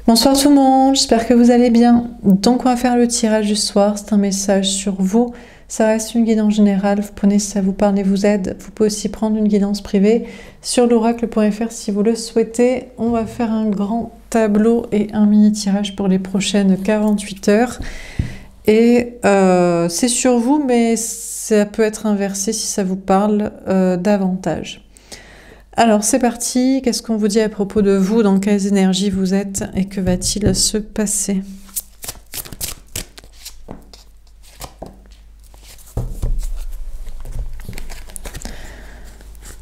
Bonsoir tout le monde, j'espère que vous allez bien. Donc on va faire le tirage du soir, c'est un message sur vous. Ça reste une guidance générale, vous prenez si ça vous parle et vous aide. Vous pouvez aussi prendre une guidance privée sur l'oracle.fr si vous le souhaitez. On va faire un grand tableau et un mini tirage pour les prochaines 48 heures. Et c'est sur vous, mais ça peut être inversé si ça vous parle davantage. Alors c'est parti, qu'est-ce qu'on vous dit à propos de vous, dans quelles énergies vous êtes et que va-t-il se passer?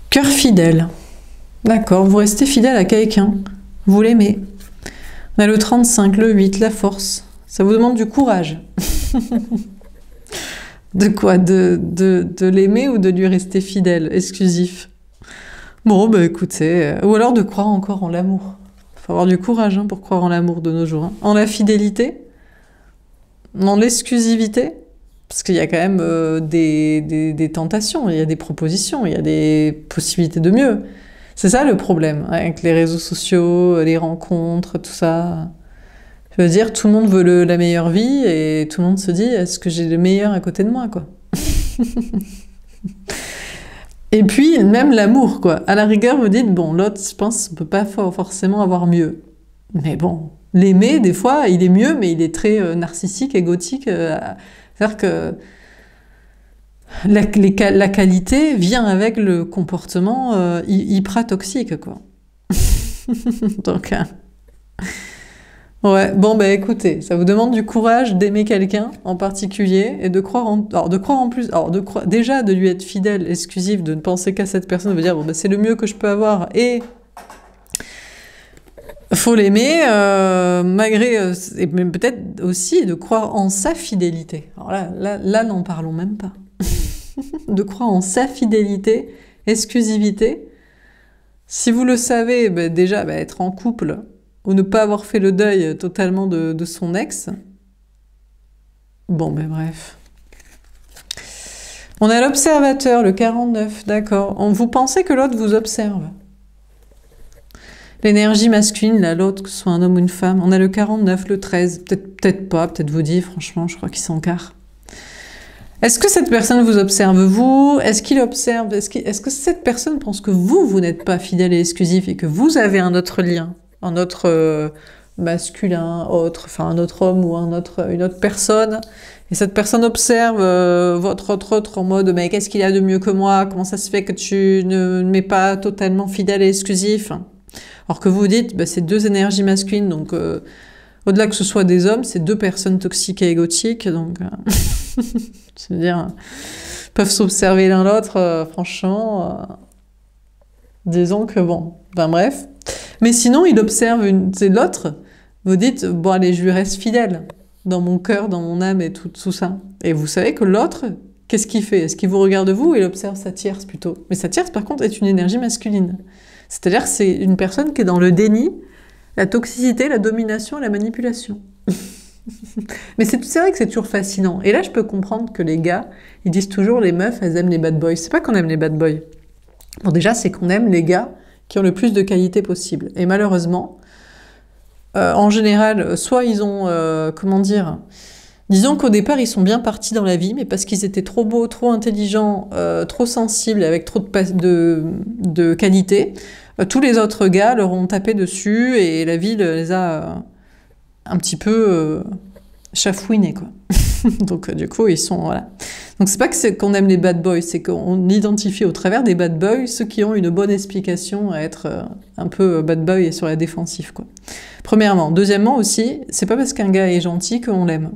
Cœur fidèle. D'accord, vous restez fidèle à quelqu'un, vous l'aimez. On a le 35, le 8, la force. Ça vous demande du courage. De quoi? De l'aimer ou de lui rester fidèle, exclusif? Bon, bah écoutez, ou alors de croire encore en l'amour. Il faut avoir du courage pour croire en l'amour de nos jours. En la fidélité, en l'exclusivité, parce qu'il y a quand même des tentations, il y a des propositions, il y a des possibilités de mieux. C'est ça le problème, avec les réseaux sociaux, les rencontres, tout ça. Je veux dire, tout le monde veut la meilleure vie et tout le monde se dit, est-ce que j'ai le meilleur à côté de moi, quoi? Et puis, même l'amour, quoi. À la rigueur, vous dites, bon, l'autre, je pense, on peut pas forcément avoir mieux. Mais bon, l'aimer, des fois, il est mieux, mais il est très narcissique, égotique. C'est-à-dire que la qualité vient avec le comportement hyper toxique, quoi. Donc, ouais, bon, bah écoutez, ça vous demande du courage d'aimer quelqu'un en particulier et de croire en... Alors, de croire en plus... Alors, déjà, de lui être fidèle, exclusif, de ne penser qu'à cette personne, veut dire, bon, bah, c'est le mieux que je peux avoir et... Faut l'aimer, malgré... et peut-être aussi de croire en sa fidélité. Alors là n'en parlons même pas. De croire en sa fidélité, exclusivité. Si vous le savez, bah, déjà, bah, être en couple... ou ne pas avoir fait le deuil totalement de son ex. Bon, ben bref. On a l'observateur, le 49, d'accord. Vous pensez que l'autre vous observe. L'énergie masculine, là, l'autre, que ce soit un homme ou une femme. On a le 49, le 13, peut-être pas, peut-être vous dit, franchement, je crois qu'il s'encarre. Est-ce que cette personne vous observe, vous? Est-ce qu'il observe? Est-ce que cette personne pense que vous n'êtes pas fidèle et exclusif et que vous avez un autre lien? Un autre masculin, autre, enfin un autre homme ou une autre personne, et cette personne observe votre autre en mode mais qu'est-ce qu'il y a de mieux que moi, comment ça se fait que tu ne m'es pas totalement fidèle et exclusif, alors que vous dites bah, c'est deux énergies masculines, donc au-delà que ce soit des hommes, c'est deux personnes toxiques et égotiques, donc je veux dire, peuvent s'observer l'un l'autre, franchement, disons que bon, ben bref. Mais sinon, il observe c'est l'autre. Vous dites, bon allez, je lui reste fidèle dans mon cœur, dans mon âme et tout ça. Et vous savez que l'autre, qu'est-ce qu'il fait? Est-ce qu'il vous regarde vous ou il observe sa tierce plutôt? Mais sa tierce, par contre, est une énergie masculine. C'est-à-dire que c'est une personne qui est dans le déni, la toxicité, la domination et la manipulation. Mais c'est vrai que c'est toujours fascinant. Et là, je peux comprendre que les gars, ils disent toujours, les meufs, elles aiment les bad boys. C'est pas qu'on aime les bad boys. Bon, déjà, c'est qu'on aime les gars qui ont le plus de qualité possible. Et malheureusement, en général, soit ils ont, comment dire, disons qu'au départ, ils sont bien partis dans la vie, mais parce qu'ils étaient trop beaux, trop intelligents, trop sensibles, avec trop de qualité, tous les autres gars leur ont tapé dessus et la vie les a un petit peu chafouinés, quoi. Donc du coup, ils sont... Voilà. Donc c'est pas qu'on aime les bad boys, c'est qu'on identifie au travers des bad boys ceux qui ont une bonne explication à être un peu bad boy et sur la défensive, quoi. Premièrement. Deuxièmement aussi, c'est pas parce qu'un gars est gentil qu'on l'aime.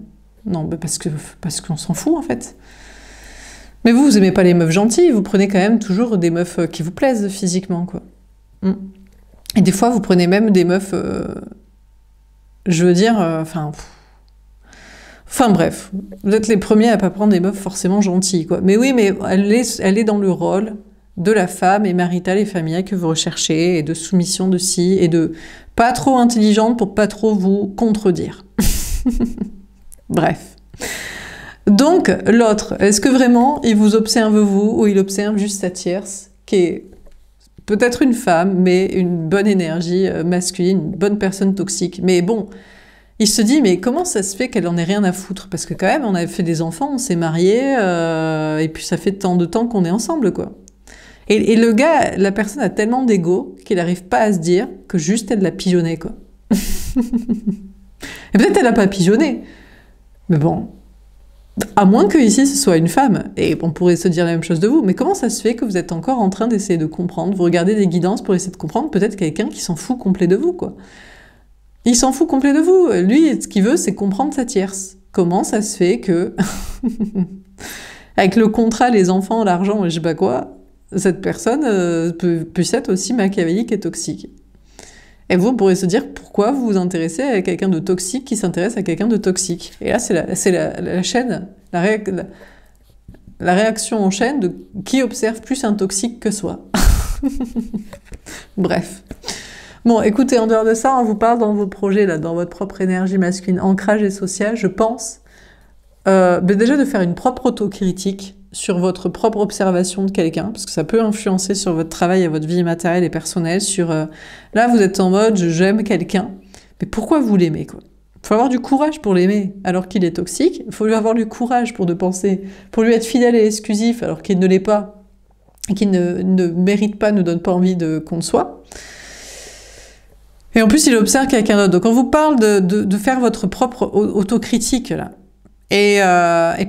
Non, bah parce qu'on s'en fout, en fait. Mais vous aimez pas les meufs gentilles, vous prenez quand même toujours des meufs qui vous plaisent physiquement, quoi. Et des fois, vous prenez même des meufs... je veux dire... Enfin bref, vous êtes les premiers à pas prendre des meufs forcément gentilles, quoi. Mais oui, mais elle est dans le rôle de la femme et maritale et familiale que vous recherchez, et de soumission de ci, et de pas trop intelligente pour pas trop vous contredire. Bref. Donc, l'autre, est-ce que vraiment il vous observe vous, ou il observe juste sa tierce, qui est peut-être une femme, mais une bonne énergie masculine, une bonne personne toxique. Mais bon, il se dit, mais comment ça se fait qu'elle en ait rien à foutre? Parce que quand même, on a fait des enfants, on s'est mariés, et puis ça fait tant de temps qu'on est ensemble, quoi. Et le gars, la personne a tellement d'ego qu'il n'arrive pas à se dire que juste elle l'a pigeonné, quoi. Et peut-être elle n'a pas pigeonné. Mais bon, à moins que ici ce soit une femme, et on pourrait se dire la même chose de vous, mais comment ça se fait que vous êtes encore en train d'essayer de comprendre? Vous regardez des guidances pour essayer de comprendre peut-être quelqu'un qui s'en fout complet de vous, quoi. Il s'en fout complet de vous. Lui, ce qu'il veut, c'est comprendre sa tierce. Comment ça se fait que, avec le contrat, les enfants, l'argent et je sais pas quoi, cette personne puisse être aussi machiavélique et toxique? Et vous pourrez se dire pourquoi vous vous intéressez à quelqu'un de toxique qui s'intéresse à quelqu'un de toxique. Et là, c'est la chaîne, la réaction en chaîne de qui observe plus un toxique que soi. Bref. Bon, écoutez, en dehors de ça, on vous parle dans vos projets, là, dans votre propre énergie masculine, ancrage et social, je pense déjà de faire une propre autocritique sur votre propre observation de quelqu'un, parce que ça peut influencer sur votre travail et votre vie matérielle et personnelle, sur là, vous êtes en mode, j'aime quelqu'un, mais pourquoi vous l'aimez, quoi? Il faut avoir du courage pour l'aimer, alors qu'il est toxique, il faut lui avoir du courage pour de penser, pour lui être fidèle et exclusif, alors qu'il ne l'est pas, et qu'il ne mérite pas, ne donne pas envie qu'on le soit. Et en plus, il observe quelqu'un d'autre. Donc, on vous parle de faire votre propre autocritique, là. Et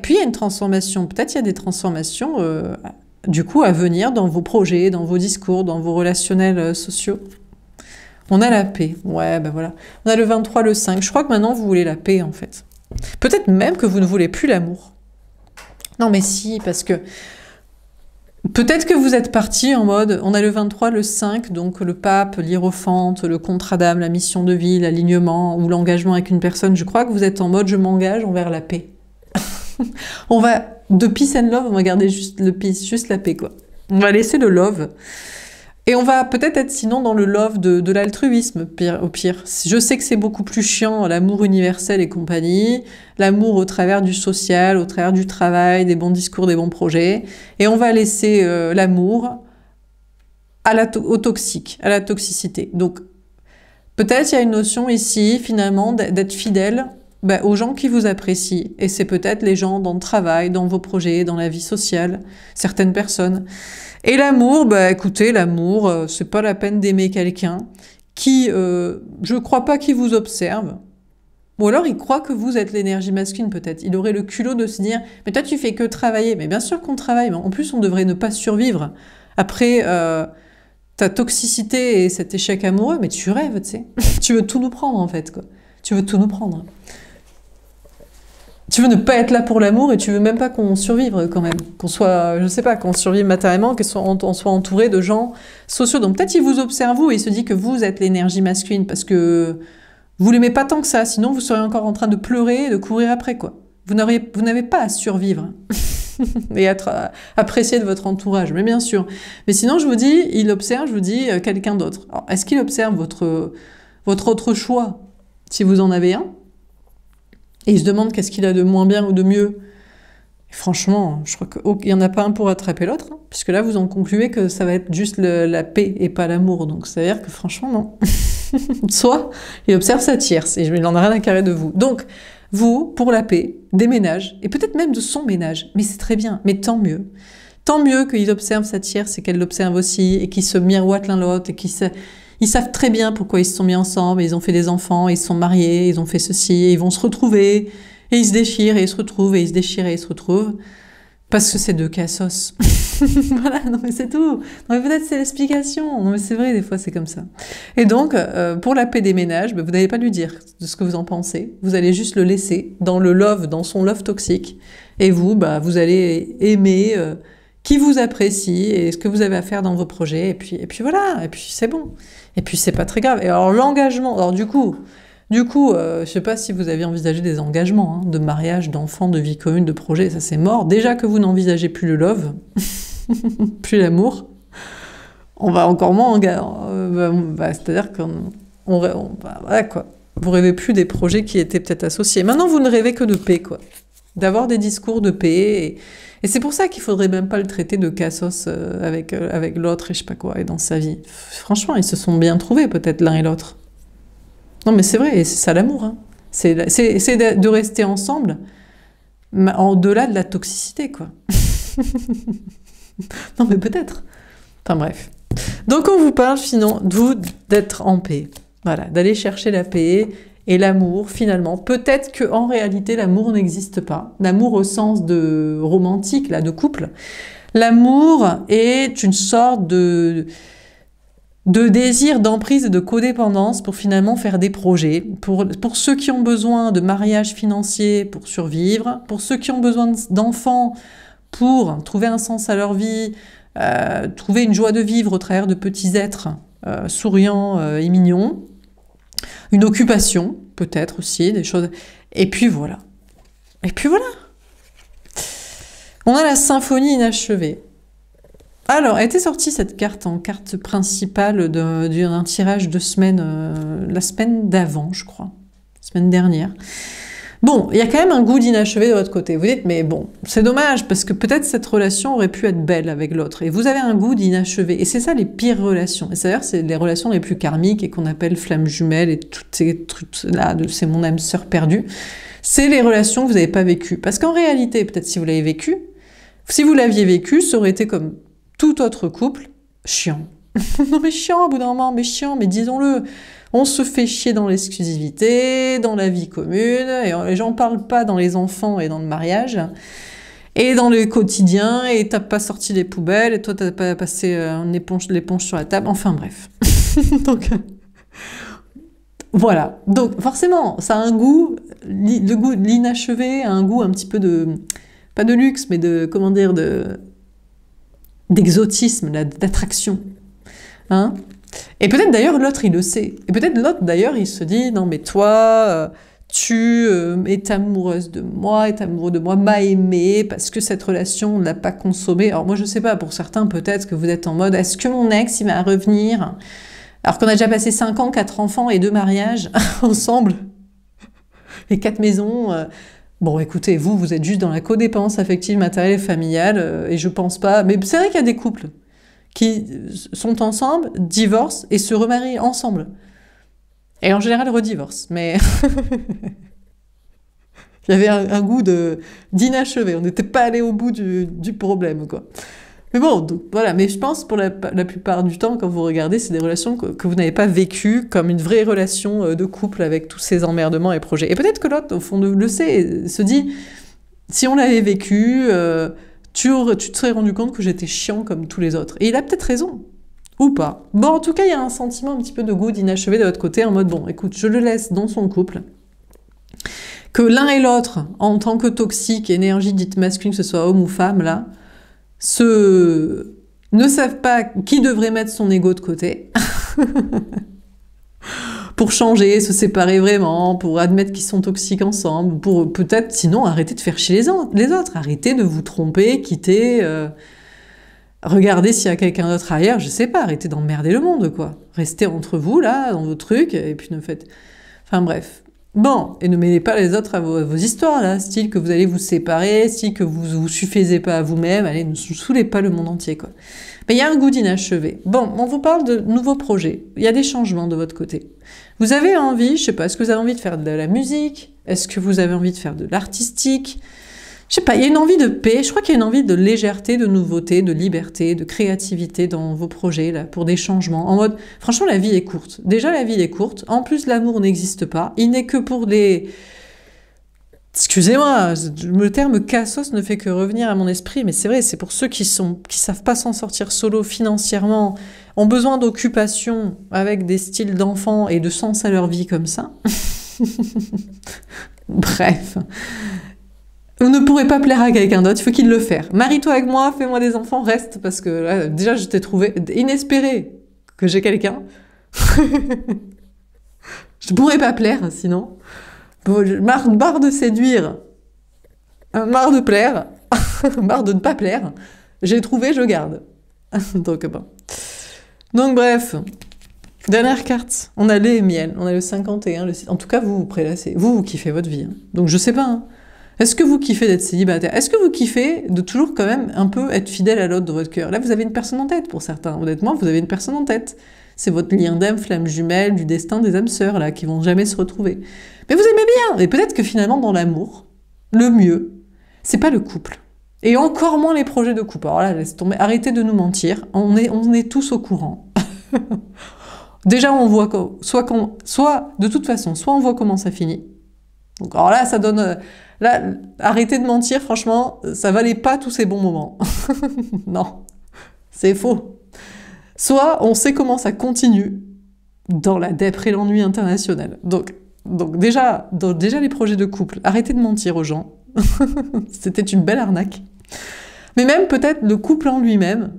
puis, il y a une transformation. Peut-être il y a des transformations, du coup, à venir dans vos projets, dans vos discours, dans vos relationnels sociaux. On a la paix. Ouais, ben voilà. On a le 23, le 5. Je crois que maintenant, vous voulez la paix, en fait. Peut-être même que vous ne voulez plus l'amour. Non, mais si, parce que peut-être que vous êtes parti en mode, on a le 23, le 5, donc le pape, l'hiérophante, le contrat d'âme, la mission de vie, l'alignement ou l'engagement avec une personne. Je crois que vous êtes en mode, je m'engage envers la paix. On va, de peace and love, on va garder juste le peace, juste la paix, quoi. On va laisser le love. Et on va peut-être être sinon dans le love de l'altruisme, au pire. Je sais que c'est beaucoup plus chiant, l'amour universel et compagnie, l'amour au travers du social, au travers du travail, des bons discours, des bons projets. Et on va laisser l'amour au toxique, à la toxicité. Donc, peut-être il y a une notion ici, finalement, d'être fidèle aux gens qui vous apprécient. Et c'est peut-être les gens dans le travail, dans vos projets, dans la vie sociale, certaines personnes. Et l'amour, écoutez, l'amour, c'est pas la peine d'aimer quelqu'un qui, je crois pas qu'il vous observe. Ou alors il croit que vous êtes l'énergie masculine peut-être. Il aurait le culot de se dire, mais toi tu fais que travailler. Mais bien sûr qu'on travaille, mais en plus on devrait ne pas survivre. Après ta toxicité et cet échec amoureux, mais tu rêves, tu sais. Tu veux tout nous prendre en fait, quoi. Tu veux tout nous prendre. Tu veux ne pas être là pour l'amour et tu veux même pas qu'on survive quand même, qu'on soit, je sais pas, qu'on survive matériellement, qu'on soit entouré de gens sociaux. Donc peut-être il vous observe vous et il se dit que vous êtes l'énergie masculine parce que vous l'aimez pas tant que ça, sinon vous seriez encore en train de pleurer et de courir après, quoi. Vous n'avez pas à survivre et être apprécié de votre entourage, mais bien sûr. Mais sinon je vous dis, il observe, je vous dis, quelqu'un d'autre. Alors est-ce qu'il observe votre autre choix, si vous en avez un? Et il se demande qu'est-ce qu'il a de moins bien ou de mieux. Et franchement, je crois qu'il n'y en a pas un pour attraper l'autre, hein, puisque là, vous en concluez que ça va être juste la paix et pas l'amour. Donc, ça veut dire que franchement, non. Soit, il observe sa tierce, et il n'en a rien à carrer de vous. Donc, vous, pour la paix, des ménages, et peut-être même de son ménage, mais c'est très bien, mais tant mieux. Tant mieux qu'il observe sa tierce et qu'elle l'observe aussi, et qu'ils se miroitent l'un l'autre, et ils savent très bien pourquoi ils se sont mis ensemble, ils ont fait des enfants, ils se sont mariés, ils ont fait ceci, et ils vont se retrouver, et ils se déchirent, et ils se retrouvent, et ils se déchirent, et ils se retrouvent, parce que c'est deux cassos. Voilà, non mais c'est tout. Non mais peut-être c'est l'explication, non mais c'est vrai, des fois c'est comme ça. Et donc, pour la paix des ménages, vous n'allez pas lui dire de ce que vous en pensez, vous allez juste le laisser dans le love, dans son love toxique, et vous, vous allez aimer qui vous apprécie, et ce que vous avez à faire dans vos projets, et puis voilà, et puis c'est bon. Et puis c'est pas très grave. Et alors l'engagement, alors du coup, je sais pas si vous aviez envisagé des engagements, hein, de mariage, d'enfants, de vie commune, de projets, ça c'est mort. Déjà que vous n'envisagez plus le love, plus l'amour, on va encore moins c'est-à-dire voilà quoi. Vous rêvez plus des projets qui étaient peut-être associés. Maintenant vous ne rêvez que de paix, quoi. d'avoir des discours de paix. Et c'est pour ça qu'il faudrait même pas le traiter de cassos avec l'autre et je sais pas quoi, et dans sa vie. Franchement, ils se sont bien trouvés peut-être l'un et l'autre. Non mais c'est vrai, et c'est ça l'amour. Hein. C'est de rester ensemble, au-delà de la toxicité, quoi. Non mais peut-être. Enfin bref. Donc on vous parle sinon d'être en paix. Voilà, d'aller chercher la paix et l'amour finalement. Peut-être qu'en réalité l'amour n'existe pas. L'amour au sens de romantique, là, de couple. L'amour est une sorte de désir, d'emprise et de codépendance pour finalement faire des projets. Pour ceux qui ont besoin de mariage financier pour survivre, pour ceux qui ont besoin d'enfants pour trouver un sens à leur vie, trouver une joie de vivre au travers de petits êtres souriants et mignons, une occupation, peut-être aussi, des choses... Et puis voilà. Et puis voilà. On a la symphonie inachevée. Alors, était sortie cette carte en carte principale d'un tirage de semaine, la semaine d'avant, je crois, semaine dernière. Bon, il y a quand même un goût d'inachevé de votre côté. Vous dites, mais bon, c'est dommage, parce que peut-être cette relation aurait pu être belle avec l'autre. Et vous avez un goût d'inachevé. Et c'est ça les pires relations. Et d'ailleurs, c'est les relations les plus karmiques et qu'on appelle flammes jumelles et toutes ces trucs-là, c'est mon âme sœur perdue. C'est les relations que vous n'avez pas vécues. Parce qu'en réalité, peut-être si vous l'avez vécu, si vous l'aviez vécu, ça aurait été comme tout autre couple, chiant. Non mais chiant au bout d'un moment, mais chiant, mais disons-le. On se fait chier dans l'exclusivité, dans la vie commune, et j'en parle pas dans les enfants et dans le mariage, et dans le quotidien, et t'as pas sorti les poubelles, et toi t'as pas passé l'éponge sur la table, enfin bref. Donc, voilà. Donc forcément, ça a un goût, le goût de l'inachevé a un goût un petit peu de, pas de luxe, mais de, comment dire, d'exotisme, d'attraction. Hein? Et peut-être d'ailleurs l'autre il le sait. Et peut-être l'autre d'ailleurs il se dit non mais toi tu es amoureuse de moi, est amoureux de moi, m'a aimé parce que cette relation on ne l'a pas consommée. Alors moi je sais pas, pour certains peut-être que vous êtes en mode est-ce que mon ex il va revenir alors qu'on a déjà passé 5 ans, 4 enfants et 2 mariages ensemble et 4 maisons. Bon écoutez, vous êtes juste dans la codépendance affective, matérielle et familiale et je pense pas, mais c'est vrai qu'il y a des couples qui sont ensemble, divorcent et se remarient ensemble. Et en général, redivorcent. Mais il y avait un goût d'inachevé. On n'était pas allé au bout du problème, quoi. Mais bon, donc, voilà. Mais je pense, pour la plupart du temps, quand vous regardez, c'est des relations que vous n'avez pas vécues comme une vraie relation de couple avec tous ces emmerdements et projets. Et peut-être que l'autre, au fond, le sait, se dit, si on l'avait vécu... tu te serais rendu compte que j'étais chiant comme tous les autres. Et il a peut-être raison. Ou pas. Bon, en tout cas, il y a un sentiment un petit peu de goût d'inachevé de votre côté, en mode, bon, écoute, je le laisse dans son couple. Que l'un et l'autre, en tant que toxique, énergie dite masculine, que ce soit homme ou femme, là, ne savent pas qui devrait mettre son ego de côté. Pour changer, se séparer vraiment, pour admettre qu'ils sont toxiques ensemble, pour peut-être, sinon, arrêter de faire chier les autres, arrêter de vous tromper, quitter, regardez s'il y a quelqu'un d'autre ailleurs, je sais pas, arrêtez d'emmerder le monde, quoi. Restez entre vous, là, dans vos trucs, et puis ne faites... Enfin bref. Bon, et ne mêlez pas les autres à vos histoires, là, style que vous allez vous séparer, style que vous vous suffisez pas à vous-même, allez, ne saoulez pas le monde entier, quoi. Mais il y a un goût d'inachevé. Bon, on vous parle de nouveaux projets. Il y a des changements de votre côté. Vous avez envie, je sais pas, est-ce que vous avez envie de faire de la musique? Est-ce que vous avez envie de faire de l'artistique? Je sais pas, il y a une envie de paix, je crois qu'il y a une envie de légèreté, de nouveauté, de liberté, de créativité dans vos projets, là, pour des changements. En mode, franchement, la vie est courte. Déjà, la vie est courte. En plus, l'amour n'existe pas. Il n'est que pour les... Excusez-moi, le terme cassos ne fait que revenir à mon esprit, mais c'est vrai, c'est pour ceux qui savent pas s'en sortir solo financièrement, ont besoin d'occupation avec des styles d'enfants et de sens à leur vie comme ça. Bref. Vous ne pourrez pas plaire à quelqu'un d'autre, il faut qu'il le fasse. Marie-toi avec moi, fais-moi des enfants, reste, parce que là, déjà, je t'ai trouvé inespéré que j'ai quelqu'un. Je pourrais pas plaire, sinon. Bon, marre de séduire, marre de plaire, marre de ne pas plaire. J'ai trouvé, je garde. Donc bon. Donc bref, dernière carte. On a lait et miel, on a le 51, en tout cas vous prélassez, vous kiffez votre vie. Hein. Donc je sais pas, hein. Est-ce que vous kiffez d'être célibataire? Est-ce que vous kiffez de toujours quand même un peu être fidèle à l'autre dans votre cœur? Là, vous avez une personne en tête pour certains. Honnêtement, vous avez une personne en tête. C'est votre lien d'âme, flamme jumelle, du destin des âmes sœurs, là, qui vont jamais se retrouver. Mais vous aimez bien. Et peut-être que finalement, dans l'amour, le mieux, c'est pas le couple. Et encore moins les projets de couple. Alors là, laisse tomber. Arrêtez de nous mentir. On est tous au courant. Déjà, on voit soit de toute façon, soit on voit comment ça finit. Donc, alors là, ça donne... Là, arrêtez de mentir, franchement, ça valait pas tous ces bons moments. Non, c'est faux. Soit on sait comment ça continue dans la dépre et l'ennui international. Donc déjà les projets de couple, arrêtez de mentir aux gens. C'était une belle arnaque. Mais même peut-être le couple en lui-même,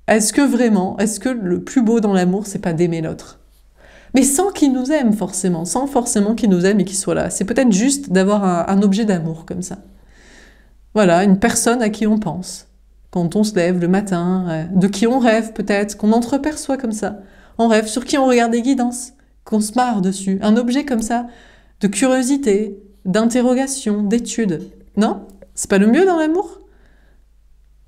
est-ce que le plus beau dans l'amour, c'est pas d'aimer l'autre? Mais sans qu'il nous aime forcément, sans forcément qu'il nous aime et qu'il soit là. C'est peut-être juste d'avoir un objet d'amour comme ça. Voilà, une personne à qui on pense. Quand on se lève le matin, de qui on rêve peut-être, qu'on entreperçoit comme ça. On rêve, sur qui on regarde des guidances, qu'on se marre dessus. Un objet comme ça, de curiosité, d'interrogation, d'étude. Non? C'est pas le mieux dans l'amour?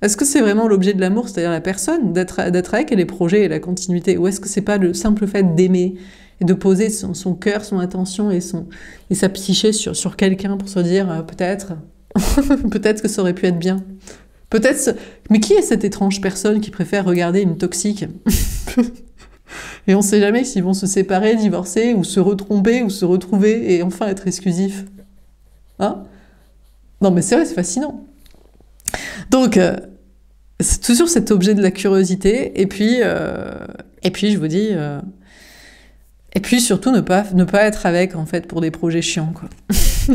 Est-ce que c'est vraiment l'objet de l'amour, c'est-à-dire la personne, d'être avec et les projets et la continuité? Ou est-ce que c'est pas le simple fait d'aimer et de poser son cœur, son attention et sa psyché sur quelqu'un pour se dire peut-être peut-être que ça aurait pu être bien. Mais qui est cette étrange personne qui préfère regarder une toxique? Et on sait jamais s'ils vont se séparer, divorcer, ou se retromper, ou se retrouver et enfin être exclusifs. Hein? Non mais c'est vrai, c'est fascinant. Donc, c'est toujours cet objet de la curiosité, et puis je vous dis, et puis surtout ne pas être avec, en fait, pour des projets chiants, quoi.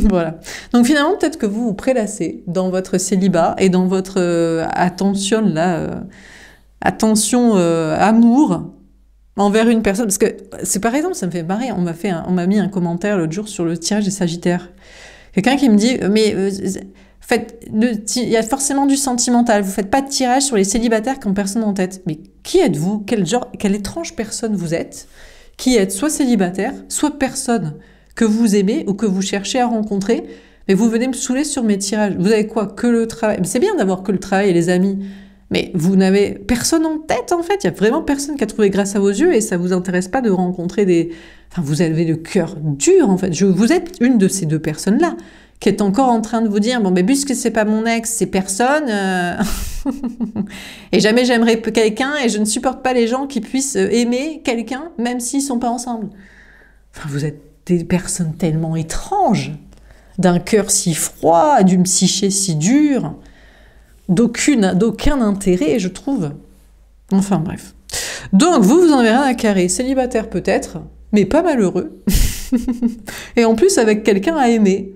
Voilà. Donc finalement, peut-être que vous vous prélassez dans votre célibat et dans votre attention amour envers une personne, parce que c'est par exemple, ça me fait marrer, on m'a mis un commentaire l'autre jour sur le tirage des Sagittaires. Quelqu'un qui me dit, mais... il y a forcément du sentimental. Vous faites pas de tirage sur les célibataires qui ont personne en tête. Mais qui êtes-vous? Quelle étrange personne vous êtes? Qui êtes soit célibataire, soit personne que vous aimez ou que vous cherchez à rencontrer. Mais vous venez me saouler sur mes tirages. Vous avez quoi? Que le travail. C'est bien d'avoir que le travail et les amis. Mais vous n'avez personne en tête, en fait. Il y a vraiment personne qui a trouvé grâce à vos yeux et ça vous intéresse pas de rencontrer des... Enfin, vous avez le cœur dur, en fait. Vous êtes une de ces deux personnes-là qui est encore en train de vous dire, bon, mais puisque c'est pas mon ex, c'est personne, et jamais j'aimerais quelqu'un, et je ne supporte pas les gens qui puissent aimer quelqu'un, même s'ils sont pas ensemble. Enfin, vous êtes des personnes tellement étranges, d'un cœur si froid, d'une psyché si dure, d'aucun intérêt, je trouve. Enfin, bref. Donc, vous en avez rien à carrer. Célibataire peut-être, mais pas malheureux. Et en plus, avec quelqu'un à aimer.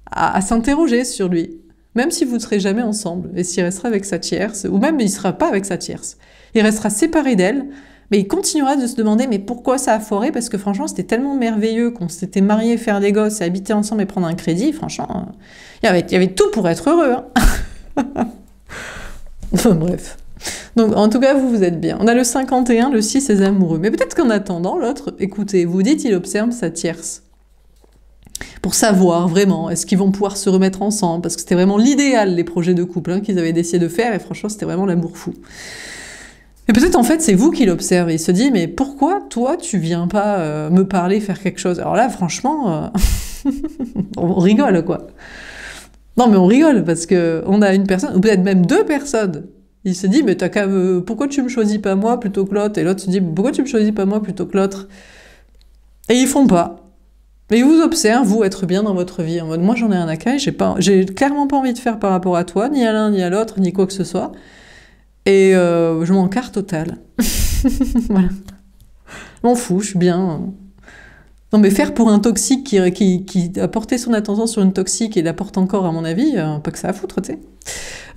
À s'interroger sur lui, même si vous ne serez jamais ensemble, et s'il restera avec sa tierce, ou même il ne sera pas avec sa tierce, il restera séparé d'elle, mais il continuera de se demander mais pourquoi ça a foiré, parce que franchement c'était tellement merveilleux qu'on s'était mariés, faire des gosses, et habiter ensemble et prendre un crédit, franchement, il y avait tout pour être heureux. Hein. Enfin bref. Donc en tout cas vous êtes bien. On a le 51, le 6 c'est amoureux, mais peut-être qu'en attendant l'autre, écoutez, vous dites il observe sa tierce. Pour savoir vraiment, est-ce qu'ils vont pouvoir se remettre ensemble, parce que c'était vraiment l'idéal, les projets de couple qu'ils avaient décidé de faire, et franchement c'était vraiment l'amour fou. Et peut-être en fait c'est vous qui l'observez, il se dit mais pourquoi toi tu viens pas me parler, faire quelque chose? Alors là franchement, on rigole quoi. Non mais on rigole, parce que on a une personne, ou peut-être même deux personnes, il se dit mais pourquoi tu me choisis pas moi plutôt que l'autre? Et l'autre se dit pourquoi tu me choisis pas moi plutôt que l'autre? Et ils font pas. Et ils vous observent, vous, être bien dans votre vie, en mode, moi j'en ai un à caille, j'ai clairement pas envie de faire par rapport à toi, ni à l'un, ni à l'autre, ni quoi que ce soit. Et je m'en carre total. Voilà. Je m'en fous, je suis bien. Non mais faire pour un toxique qui a porté son attention sur une toxique et la porte encore, à mon avis, pas que ça à foutre, tu sais.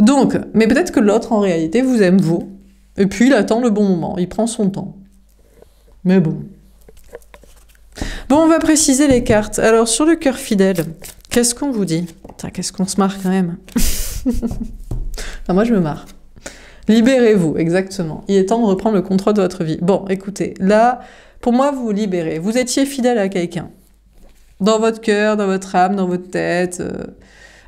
Donc, mais peut-être que l'autre, en réalité, vous aime, vous. Et puis il attend le bon moment, il prend son temps. Mais bon... Bon, on va préciser les cartes. Alors, sur le cœur fidèle, qu'est-ce qu'on vous dit? Qu'est-ce qu'on se marre quand même. Enfin, moi, je me marre. Libérez-vous, exactement. Il est temps de reprendre le contrôle de votre vie. Bon, écoutez, là, pour moi, vous vous libérez. Vous étiez fidèle à quelqu'un. dans votre cœur, dans votre âme, dans votre tête,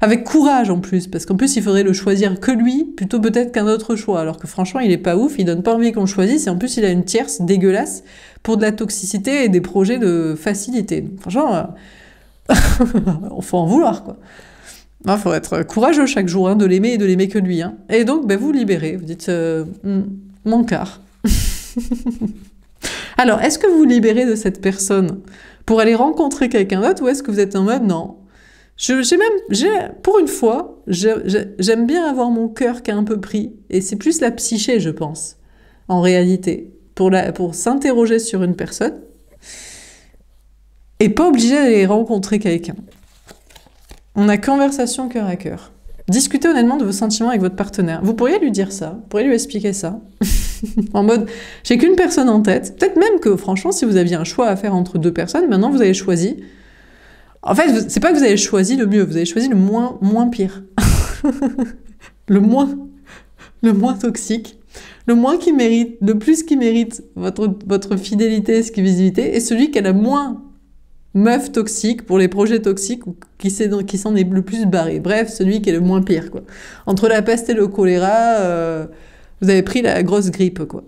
avec courage en plus, parce qu'en plus il faudrait le choisir que lui, plutôt peut-être qu'un autre choix, alors que franchement il est pas ouf, il donne pas envie qu'on le choisisse, et en plus il a une tierce dégueulasse pour de la toxicité et des projets de facilité. Donc, franchement, on faut en vouloir, quoi. Il faut être courageux chaque jour, hein, de l'aimer et de l'aimer que lui. Hein. Et donc, ben, vous libérez, vous dites mon quart. Alors, est-ce que vous libérez de cette personne pour aller rencontrer quelqu'un d'autre, ou est-ce que vous êtes en mode non? Pour une fois, j'aime bien avoir mon cœur qui a un peu pris, et c'est plus la psyché, je pense, en réalité, pour s'interroger sur une personne, et pas obligé d'aller rencontrer quelqu'un. On a conversation cœur à cœur. Discutez honnêtement de vos sentiments avec votre partenaire. Vous pourriez lui dire ça, vous pourriez lui expliquer ça. En mode, j'ai qu'une personne en tête. Peut-être même que, franchement, si vous aviez un choix à faire entre deux personnes, maintenant vous avez choisi. En fait, c'est pas que vous avez choisi le mieux, vous avez choisi le moins pire. le moins toxique. Le moins qui mérite, le plus qui mérite votre fidélité, exclusivité, et celui qui a la moins meuf toxique pour les projets toxiques ou qui s'en est le plus barré. Bref, celui qui est le moins pire, quoi. Entre la peste et le choléra, vous avez pris la grosse grippe, quoi.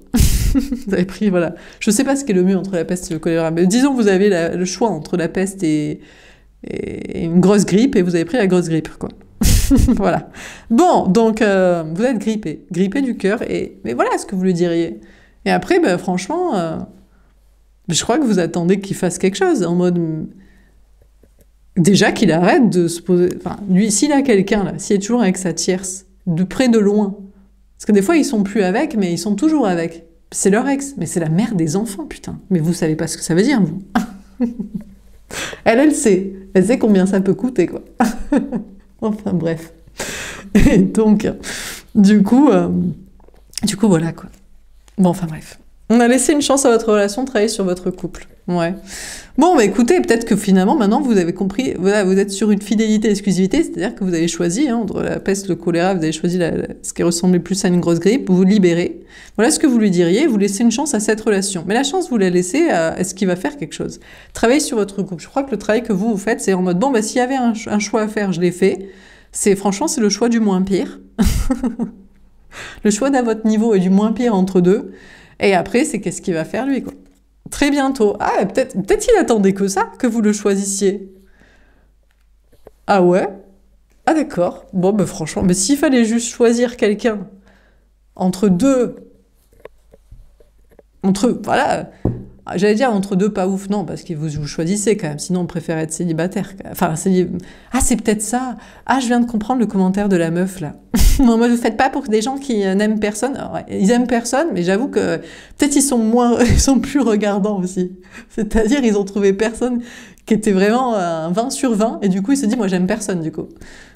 Vous avez pris, voilà. Je sais pas ce qui est le mieux entre la peste et le choléra, mais disons que vous avez le choix entre la peste et une grosse grippe, et vous avez pris la grosse grippe, quoi. Voilà. Bon, donc, vous êtes grippé du cœur, mais voilà ce que vous lui diriez. Et après, ben, franchement... je crois que vous attendez qu'il fasse quelque chose, en mode... Déjà qu'il arrête de se poser... Enfin, lui, s'il a quelqu'un, là, s'il est toujours avec sa tierce, de près, de loin, parce que des fois, ils sont plus avec, mais ils sont toujours avec. C'est leur ex, mais c'est la mère des enfants, putain. Mais vous savez pas ce que ça veut dire, vous. Elle sait. Elle sait combien ça peut coûter, quoi. Enfin, bref. Et donc, du coup, voilà, quoi. Bon, enfin, bref. On a laissé une chance à votre relation de travailler sur votre couple. Ouais. Bon, bah écoutez, peut-être que finalement, maintenant, vous avez compris, voilà, vous êtes sur une fidélité, exclusivité, c'est-à-dire que vous avez choisi, hein, entre la peste, le choléra, vous avez choisi ce qui ressemblait plus à une grosse grippe, vous vous libérez. Voilà ce que vous lui diriez, vous laissez une chance à cette relation. Mais la chance, vous la laissez à ce qu'il va faire quelque chose. Travaillez sur votre couple. Je crois que le travail que vous faites, c'est en mode, bon, bah s'il y avait un choix à faire, je l'ai fait. Franchement, c'est le choix du moins pire. Le choix d'à votre niveau et du moins pire entre deux. Et après, c'est qu'est-ce qu'il va faire, lui, quoi. Très bientôt. Ah, peut-être qu'il attendait que ça, que vous le choisissiez. Ah ouais? Ah d'accord. Bon, ben franchement, mais s'il fallait juste choisir quelqu'un entre deux... Voilà. J'allais dire entre deux pas ouf, non, parce que vous choisissez quand même, sinon on préfère être célibataire. Enfin, ah, c'est peut-être ça. Ah, je viens de comprendre le commentaire de la meuf, là. Non, moi, je ne faites pas pour des gens qui n'aiment personne. Alors, ouais, ils aiment personne, mais j'avoue que peut-être ils sont plus regardants aussi. C'est-à-dire, ils ont trouvé personne qui était vraiment un 20 sur 20, et du coup, ils se disent, moi, j'aime personne, du coup.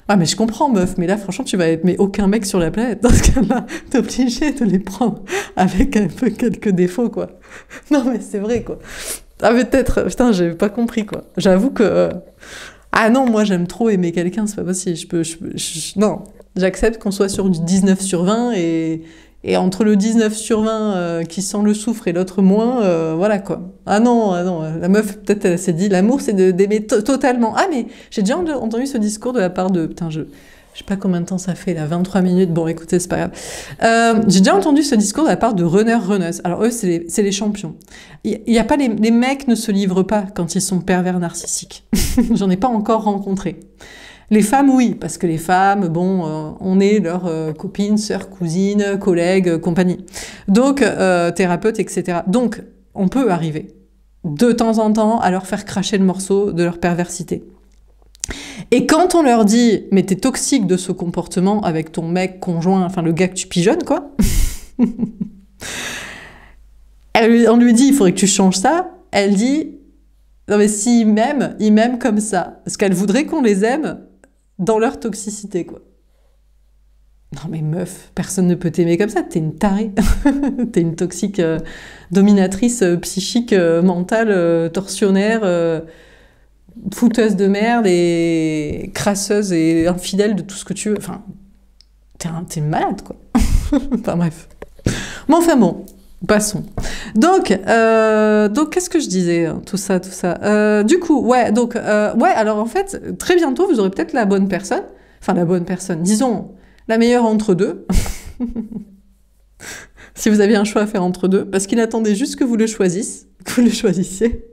Ah, mais je comprends, meuf, mais là, franchement, tu vas être, mais aucun mec sur la planète. Dans ce cas-là, t'es obligé de les prendre avec un peu quelques défauts, quoi. Non, mais c'est vrai, quoi. Ah, mais peut-être, putain, j'ai pas compris, quoi. J'avoue que, ah non, moi, j'aime trop aimer quelqu'un, c'est pas possible. Non, j'accepte qu'on soit sur du 19 sur 20, et entre le 19 sur 20 qui sent le soufre et l'autre moins, voilà quoi. Ah non, la meuf, peut-être elle s'est dit, l'amour c'est d'aimer totalement. Ah mais j'ai déjà entendu ce discours de la part de... Putain, je sais pas combien de temps ça fait là, 23 minutes, bon écoutez, c'est pas grave. J'ai déjà entendu ce discours de la part de runners. Alors eux, c'est les champions. Il y a pas les mecs ne se livrent pas quand ils sont pervers narcissiques. J'en ai pas encore rencontré. Les femmes, oui, parce que les femmes, bon, on est leurs copines, sœurs, cousines, collègues, compagnie. Donc, thérapeutes, etc. Donc, on peut arriver, de temps en temps, à leur faire cracher le morceau de leur perversité. Et quand on leur dit, mais t'es toxique de ce comportement avec ton mec, conjoint, enfin le gars que tu pigeonnes, quoi. On lui dit, il faudrait que tu changes ça. Elle dit, non mais s'ils m'aiment, ils m'aiment comme ça. Parce qu'elle voudrait qu'on les aime dans leur toxicité, quoi. Non mais meuf, personne ne peut t'aimer comme ça, t'es une tarée. T'es une toxique dominatrice psychique, mentale, tortionnaire, fouteuse de merde et crasseuse et infidèle de tout ce que tu veux. Enfin, t'es malade, quoi. Enfin bref. Mais enfin bon, Passons. Donc qu'est-ce que je disais, hein, tout ça. Du coup, ouais, ouais, alors en fait, très bientôt, vous aurez peut-être la bonne personne, enfin la bonne personne, disons, la meilleure entre deux, si vous aviez un choix à faire entre deux, parce qu'il attendait juste que vous le choisissiez,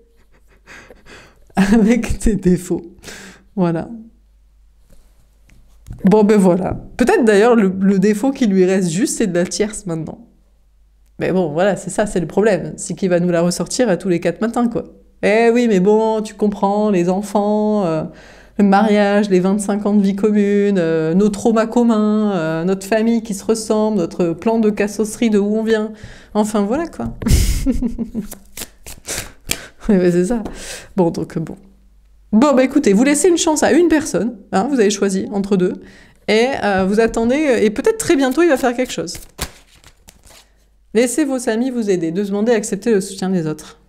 avec des défauts. Voilà. Bon, ben voilà. Peut-être d'ailleurs, le défaut qui lui reste juste, c'est de la tierce maintenant. Mais bon, voilà, c'est ça, c'est le problème. C'est qu'il va nous la ressortir à tous les 4 matins, quoi. Eh oui, mais bon, tu comprends, les enfants, le mariage, les 25 ans de vie commune, nos traumas communs, notre famille qui se ressemble, notre plan de cassosserie de où on vient. Enfin, voilà, quoi. Ouais, c'est ça. Bon, donc, bon. Bon, bah écoutez, vous laissez une chance à une personne, hein, vous avez choisi entre deux, et vous attendez, et peut-être très bientôt, il va faire quelque chose. Laissez vos amis vous aider, de demander à accepter le soutien des autres.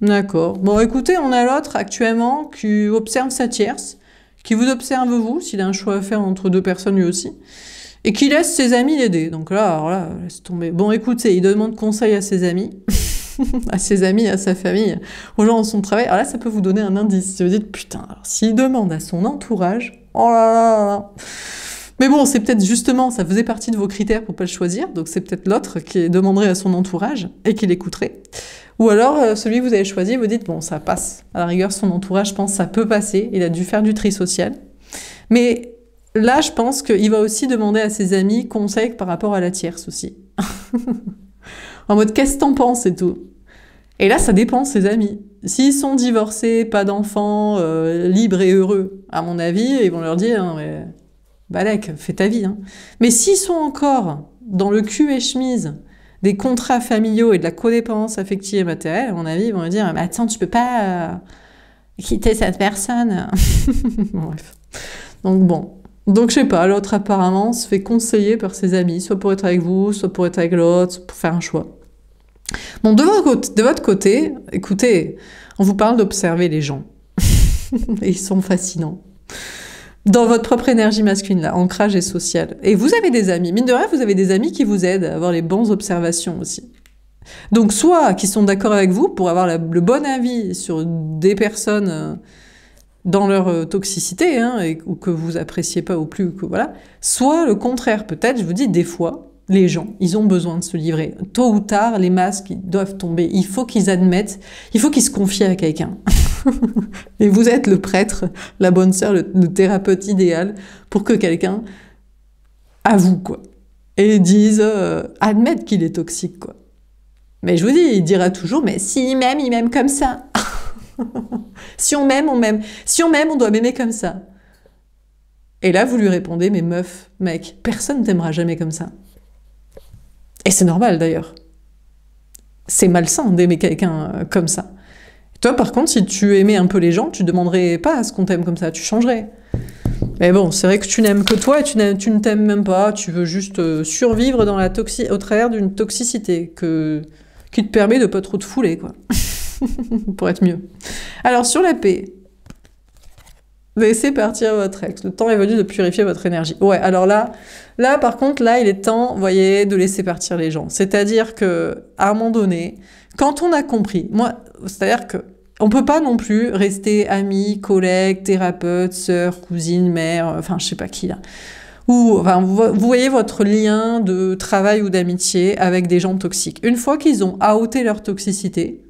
D'accord. Bon, écoutez, on a l'autre actuellement qui observe sa tierce, qui vous observe vous, s'il a un choix à faire entre deux personnes lui aussi, et qui laisse ses amis l'aider. Donc là, alors là, laisse tomber. Bon, écoutez, il demande conseil à ses amis, à ses amis, à sa famille, aux gens de son travail. Alors là, ça peut vous donner un indice. Si vous dites, putain, alors s'il demande à son entourage, oh là là là là. Mais bon, c'est peut-être justement, ça faisait partie de vos critères pour pas le choisir, donc c'est peut-être l'autre qui demanderait à son entourage et qui l'écouterait. Ou alors, celui que vous avez choisi, vous dites, bon, ça passe. À la rigueur, son entourage, je pense, ça peut passer. Il a dû faire du tri social. Mais là, je pense qu'il va aussi demander à ses amis conseil par rapport à la tierce aussi. En mode, qu'est-ce que t'en penses et tout. Et là, ça dépend, ses amis. S'ils sont divorcés, pas d'enfants, libres et heureux, à mon avis, ils vont leur dire, hein, mais... Balek, fais ta vie. Hein. Mais s'ils sont encore dans le cul et chemise des contrats familiaux et de la codépendance affective et matérielle, à mon avis, ils vont dire « Attends, tu peux pas quitter cette personne. » Bref. Donc bon. Donc je sais pas, l'autre apparemment se fait conseiller par ses amis, soit pour être avec vous, soit pour être avec l'autre, pour faire un choix. Bon, de votre côté, écoutez, on vous parle d'observer les gens. Et ils sont fascinants. Dans votre propre énergie masculine, là, ancrage et social. Et vous avez des amis. Mine de rien, vous avez des amis qui vous aident à avoir les bonnes observations aussi. Donc, soit qui sont d'accord avec vous pour avoir le bon avis sur des personnes dans leur toxicité, hein, ou que vous appréciez pas ou plus, que voilà. Soit le contraire, peut-être, je vous dis, des fois, les gens, ils ont besoin de se livrer. Tôt ou tard, les masques ils doivent tomber. Il faut qu'ils admettent, il faut qu'ils se confient à quelqu'un. Et vous êtes le prêtre, la bonne sœur, le thérapeute idéal pour que quelqu'un avoue, quoi. Et dise, admette qu'il est toxique, quoi. Mais je vous dis, il dira toujours, mais s'il m'aime, il m'aime comme ça. Si on m'aime, on m'aime. Si on m'aime, on doit m'aimer comme ça. Et là, vous lui répondez, mais meuf, mec, personne t'aimera jamais comme ça. Et c'est normal, d'ailleurs. C'est malsain d'aimer quelqu'un comme ça. Toi, par contre, si tu aimais un peu les gens, tu demanderais pas à ce qu'on t'aime comme ça, tu changerais. Mais bon, c'est vrai que tu n'aimes que toi et tu ne t'aimes même pas, tu veux juste survivre dans au travers d'une toxicité qui te permet de pas trop te fouler, quoi. Pour être mieux. Alors, sur la paix, laissez partir votre ex. Le temps est venu de purifier votre énergie. Ouais, alors là, par contre, là, il est temps, vous voyez, de laisser partir les gens. C'est-à-dire que, à un moment donné, quand on a compris, c'est-à-dire que on peut pas non plus rester amis, collègues, thérapeutes, sœurs, cousines, mères, enfin, je sais pas qui là. Ou, enfin, vous voyez votre lien de travail ou d'amitié avec des gens toxiques. Une fois qu'ils ont outé leur toxicité,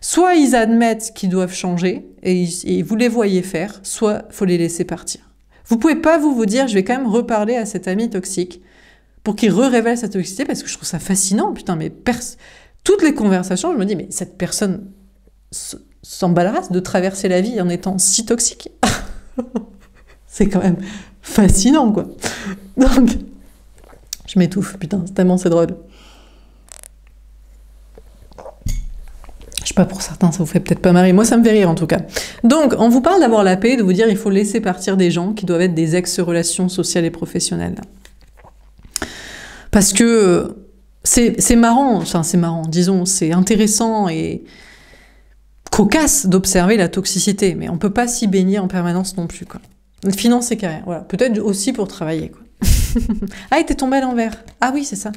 soit ils admettent qu'ils doivent changer et vous les voyez faire, soit faut les laisser partir. Vous pouvez pas vous dire, je vais quand même reparler à cet ami toxique pour qu'il révèle sa toxicité parce que je trouve ça fascinant. Putain, mais toutes les conversations, je me dis, mais cette personne s'embarrasse de traverser la vie en étant si toxique. C'est quand même fascinant, quoi. Donc, je m'étouffe, putain, tellement c'est drôle. Je sais pas, pour certains, ça vous fait peut-être pas marrer. Moi, ça me fait rire, en tout cas. Donc, on vous parle d'avoir la paix, de vous dire il faut laisser partir des gens qui doivent être des ex-relations sociales et professionnelles. Parce que c'est marrant, enfin, c'est marrant, disons, c'est intéressant et cocasse d'observer la toxicité, mais on peut pas s'y baigner en permanence non plus, quoi. Finance et carrière, voilà. Peut-être aussi pour travailler, quoi. Ah, il t'est tombé à l'envers. Ah oui, c'est ça.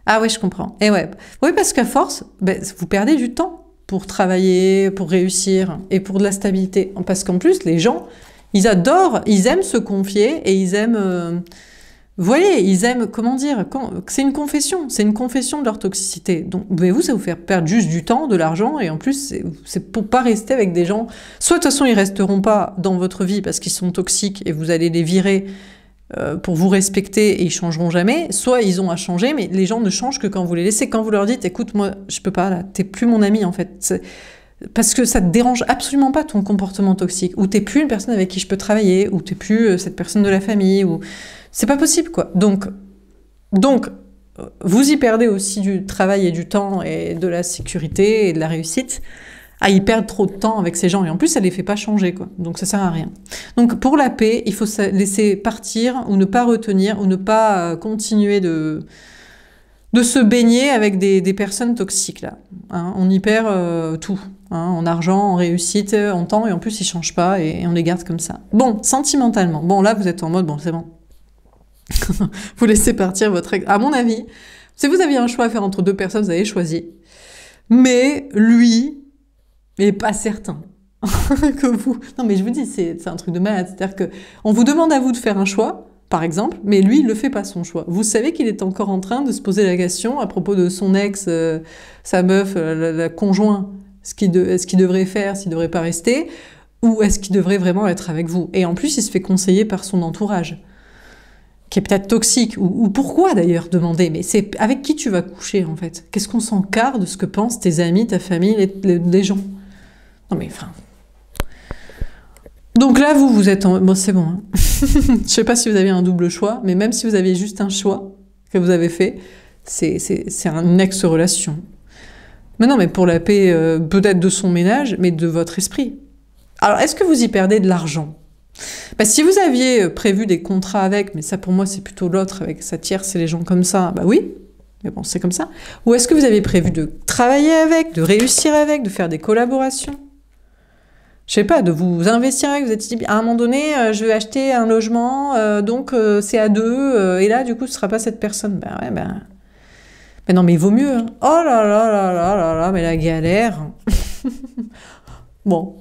Ah ouais, je comprends. Et ouais, oui, parce qu'à force, ben, vous perdez du temps pour travailler, pour réussir et pour de la stabilité. Parce qu'en plus, les gens, ils adorent, ils aiment se confier et ils aiment, vous voyez, ils aiment, comment dire, c'est une confession de leur toxicité. Donc, mais vous, ça vous fait perdre juste du temps, de l'argent et en plus, c'est pour pas rester avec des gens. Soit de toute façon, ils resteront pas dans votre vie parce qu'ils sont toxiques et vous allez les virer pour vous respecter et ils changeront jamais, soit ils ont à changer, mais les gens ne changent que quand vous les laissez, quand vous leur dites, écoute, moi, je peux pas, là, t'es plus mon ami, en fait. Parce que ça te dérange absolument pas ton comportement toxique, ou t'es plus une personne avec qui je peux travailler, ou t'es plus cette personne de la famille, ou c'est pas possible, quoi. Donc, vous y perdez aussi du travail et du temps et de la sécurité et de la réussite à y perdre trop de temps avec ces gens. Et en plus, ça les fait pas changer, quoi. Donc, ça sert à rien. Donc, pour la paix, il faut laisser partir ou ne pas retenir ou ne pas continuer de se baigner avec des personnes toxiques, là. Hein, on y perd tout. Hein, en argent, en réussite, en temps, et en plus, ils changent pas et on les garde comme ça. Bon, sentimentalement. Bon, là, vous êtes en mode, bon, c'est bon. Vous laissez partir votre... À mon avis, si vous aviez un choix à faire entre deux personnes, vous avez choisi. Mais lui... mais pas certain que vous... Non, mais je vous dis, c'est un truc de malade. C'est-à-dire que on vous demande à vous de faire un choix, par exemple, mais lui, il ne fait pas son choix. Vous savez qu'il est encore en train de se poser la question à propos de son ex, sa meuf, la conjoint, ce qu'il devrait faire, s'il ne devrait pas rester, ou est-ce qu'il devrait vraiment être avec vous. Et en plus, il se fait conseiller par son entourage, qui est peut-être toxique, ou pourquoi d'ailleurs demander, mais c'est avec qui tu vas coucher, en fait. Qu'est-ce qu'on s'en carre de ce que pensent tes amis, ta famille, les gens? Non mais enfin... Donc là, vous êtes en... Bon, c'est bon. Hein. Je sais pas si vous avez un double choix, mais même si vous aviez juste un choix que vous avez fait, c'est une ex-relation. Mais non, mais pour la paix, peut-être de son ménage, mais de votre esprit. Alors, est-ce que vous y perdez de l'argent? Bah, si vous aviez prévu des contrats avec, mais ça pour moi c'est plutôt l'autre, avec sa tierce et les gens comme ça, bah oui, mais bon, c'est comme ça. Ou est-ce que vous avez prévu de travailler avec, de réussir avec, de faire des collaborations? Je sais pas, de vous investir avec, vous êtes dit, à un moment donné, je vais acheter un logement, donc c'est à deux, et là, du coup, ce sera pas cette personne. Ben ouais, ben... Mais non, mais il vaut mieux. Hein. Oh là là là là là là, mais la galère. Bon.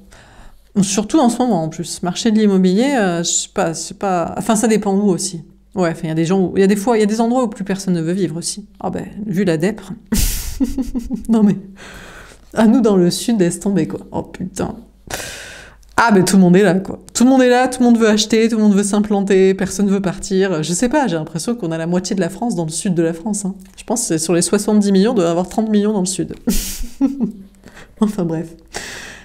Surtout en ce moment, en plus. Marché de l'immobilier, je sais pas, c'est pas... Enfin, ça dépend où aussi. Ouais, enfin, il y a des gens où... Il y a des fois, il y a des endroits où plus personne ne veut vivre aussi. Ah ben, vu la dèpre. Non mais... À nous, dans le sud, laisse tomber, quoi. Oh putain. Ah ben tout le monde est là, quoi. Tout le monde est là, tout le monde veut acheter, tout le monde veut s'implanter, personne veut partir. Je sais pas, j'ai l'impression qu'on a la moitié de la France dans le sud de la France. Hein. Je pense que sur les 70 millions, on doit avoir 30 millions dans le sud. Enfin bref.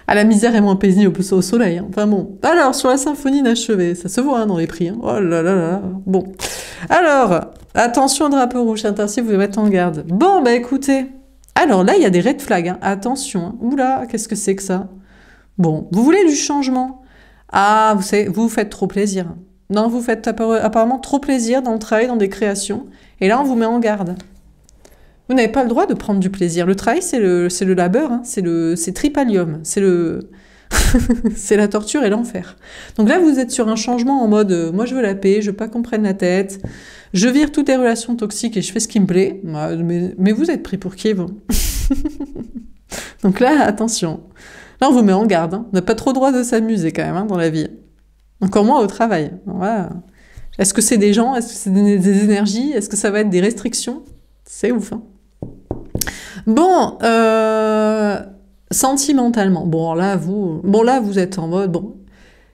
Ah, la misère est moins paisible au soleil. Hein. Enfin bon. Alors, sur la symphonie inachevée, ça se voit hein, dans les prix. Hein. Oh là là là. Bon. Alors, attention, drapeau rouge, interdit, vous vous mettre en garde. Bon, bah écoutez. Alors là, il y a des red flags. Hein. Attention. Hein. Oula, qu'est-ce que c'est que ça? Bon, vous voulez du changement? Ah, vous savez, vous faites trop plaisir. Non, vous faites apparemment trop plaisir dans le travail, dans des créations. Et là, on vous met en garde. Vous n'avez pas le droit de prendre du plaisir. Le travail, c'est le labeur, hein. C'est tripalium. C'est c'est la torture et l'enfer. Donc là, vous êtes sur un changement en mode moi, je veux la paix, je veux pas qu'on prenne la tête, je vire toutes les relations toxiques et je fais ce qui me plaît. Mais vous êtes pris pour qui, vous? Donc là, attention. Là, on vous met en garde. Hein. On n'a pas trop le droit de s'amuser quand même hein, dans la vie. Encore moins au travail. Voilà. Est-ce que c'est des gens? Est-ce que c'est des énergies? Est-ce que ça va être des restrictions? C'est ouf. Hein. Bon, sentimentalement. Bon, là, vous êtes en mode... Bon.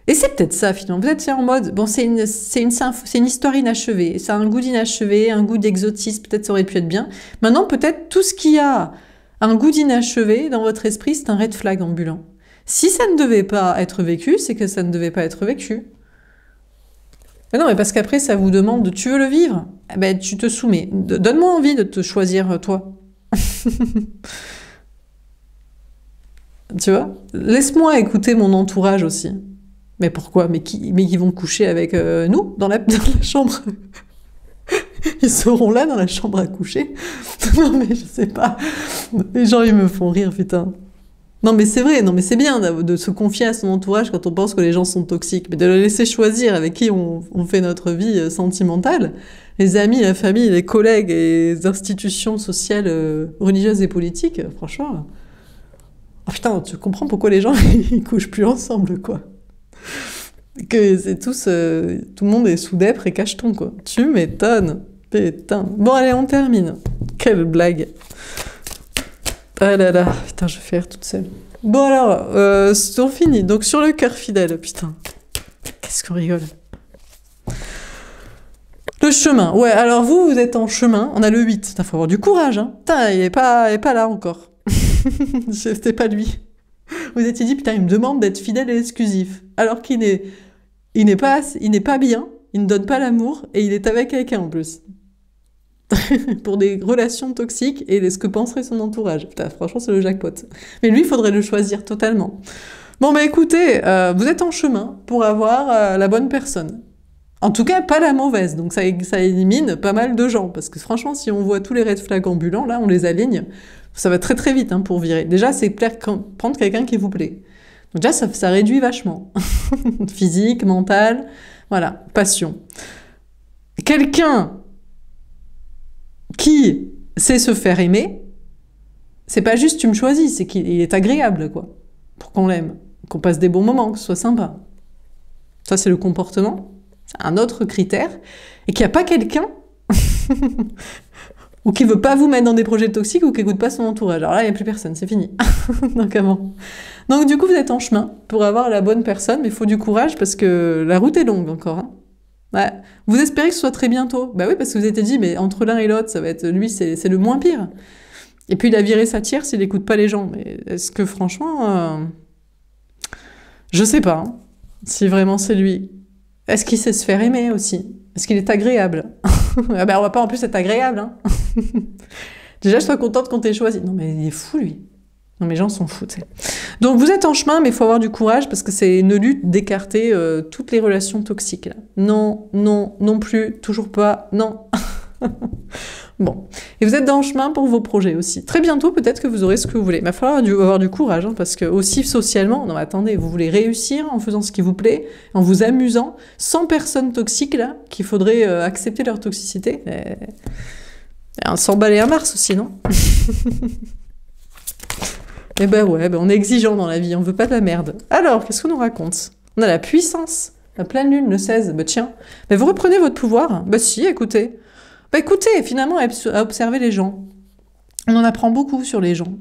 Et c'est peut-être ça, finalement. Vous êtes en mode... Bon, c'est une histoire inachevée. Ça a un goût d'inachevé, un goût d'exotisme. Peut-être ça aurait pu être bien. Maintenant, peut-être tout ce qui a... un goût d'inachevé dans votre esprit, c'est un red flag ambulant. Si ça ne devait pas être vécu, c'est que ça ne devait pas être vécu. Mais non, mais parce qu'après, ça vous demande, tu veux le vivre? Eh ben, tu te soumets. Donne-moi envie de te choisir, toi. Tu vois? Laisse-moi écouter mon entourage aussi. Mais pourquoi? Mais qui vont coucher avec nous dans la chambre? Ils seront là dans la chambre à coucher. Non mais je sais pas. Les gens ils me font rire putain. Non mais c'est vrai, non mais c'est bien de se confier à son entourage quand on pense que les gens sont toxiques, mais de le laisser choisir avec qui on fait notre vie sentimentale. Les amis, la famille, les collègues et les institutions sociales, religieuses et politiques, franchement... Oh putain, tu comprends pourquoi les gens ils couchent plus ensemble, quoi. Que c'est tous... tout le monde est sous dèpre et cacheton, quoi. Tu m'étonnes. Putain. Bon, allez, on termine. Quelle blague. Ah là là, putain, je vais faire toute seule. Bon alors, on finit. Donc sur le cœur fidèle, putain. Qu'est-ce qu'on rigole. Le chemin. Ouais, alors vous êtes en chemin. On a le 8. Il faut avoir du courage, hein. Putain, il est pas là encore. C'était pas lui. Vous étiez dit, putain, il me demande d'être fidèle et exclusif. Alors qu'il n'est pas bien, il ne donne pas l'amour, et il est avec quelqu'un en plus. Pour des relations toxiques et ce que penserait son entourage. Putain, franchement, c'est le jackpot. Mais lui, il faudrait le choisir totalement. Bon, bah écoutez, vous êtes en chemin pour avoir la bonne personne. En tout cas, pas la mauvaise. Donc ça élimine pas mal de gens. Parce que franchement, si on voit tous les red flags ambulants, là, on les aligne, ça va très très vite hein, pour virer. Déjà, c'est prendre quelqu'un qui vous plaît. Donc déjà, ça réduit vachement. Physique, mental, voilà, passion. Quelqu'un qui sait se faire aimer, c'est pas juste tu me choisis, c'est qu'il est agréable, quoi. Pour qu'on l'aime, qu'on passe des bons moments, que ce soit sympa. Ça, c'est le comportement. C'est un autre critère. Et qu'il n'y a pas quelqu'un ou qui veut pas vous mettre dans des projets toxiques ou qui écoute pas son entourage. Alors là, il n'y a plus personne, c'est fini. Donc avant. Donc du coup, vous êtes en chemin pour avoir la bonne personne, mais il faut du courage parce que la route est longue encore. Hein. Ouais. Vous espérez que ce soit très bientôt. Bah oui, parce que vous étiez dit, mais entre l'un et l'autre, ça va être lui, c'est le moins pire. Et puis il a viré sa tierce, il n'écoute pas les gens. Mais est-ce que franchement, je sais pas hein, si vraiment c'est lui. Est-ce qu'il sait se faire aimer aussi? Est-ce qu'il est agréable? Ah ben on va pas en plus être agréable. Hein. Déjà, je sois contente qu'on t'ait choisi. Non mais il est fou lui. Non mais les gens sont fous. T'sais. Donc vous êtes en chemin, mais il faut avoir du courage parce que c'est une lutte d'écarter toutes les relations toxiques. Là. Non, non, non plus, toujours pas, non. Bon. Et vous êtes dans le chemin pour vos projets aussi. Très bientôt, peut-être que vous aurez ce que vous voulez. Il va falloir avoir du courage, hein, parce que aussi socialement, non, attendez, vous voulez réussir en faisant ce qui vous plaît, en vous amusant, sans personnes toxiques, là, qu'il faudrait accepter leur toxicité. Et s'emballer à Mars aussi, non? Eh ben ouais, on est exigeant dans la vie, on veut pas de la merde. Alors, qu'est-ce qu'on nous raconte? On a la puissance, la pleine lune, le 16, bah tiens. Mais vous reprenez votre pouvoir? Bah si, écoutez. Bah écoutez, finalement, à observer les gens. On en apprend beaucoup sur les gens,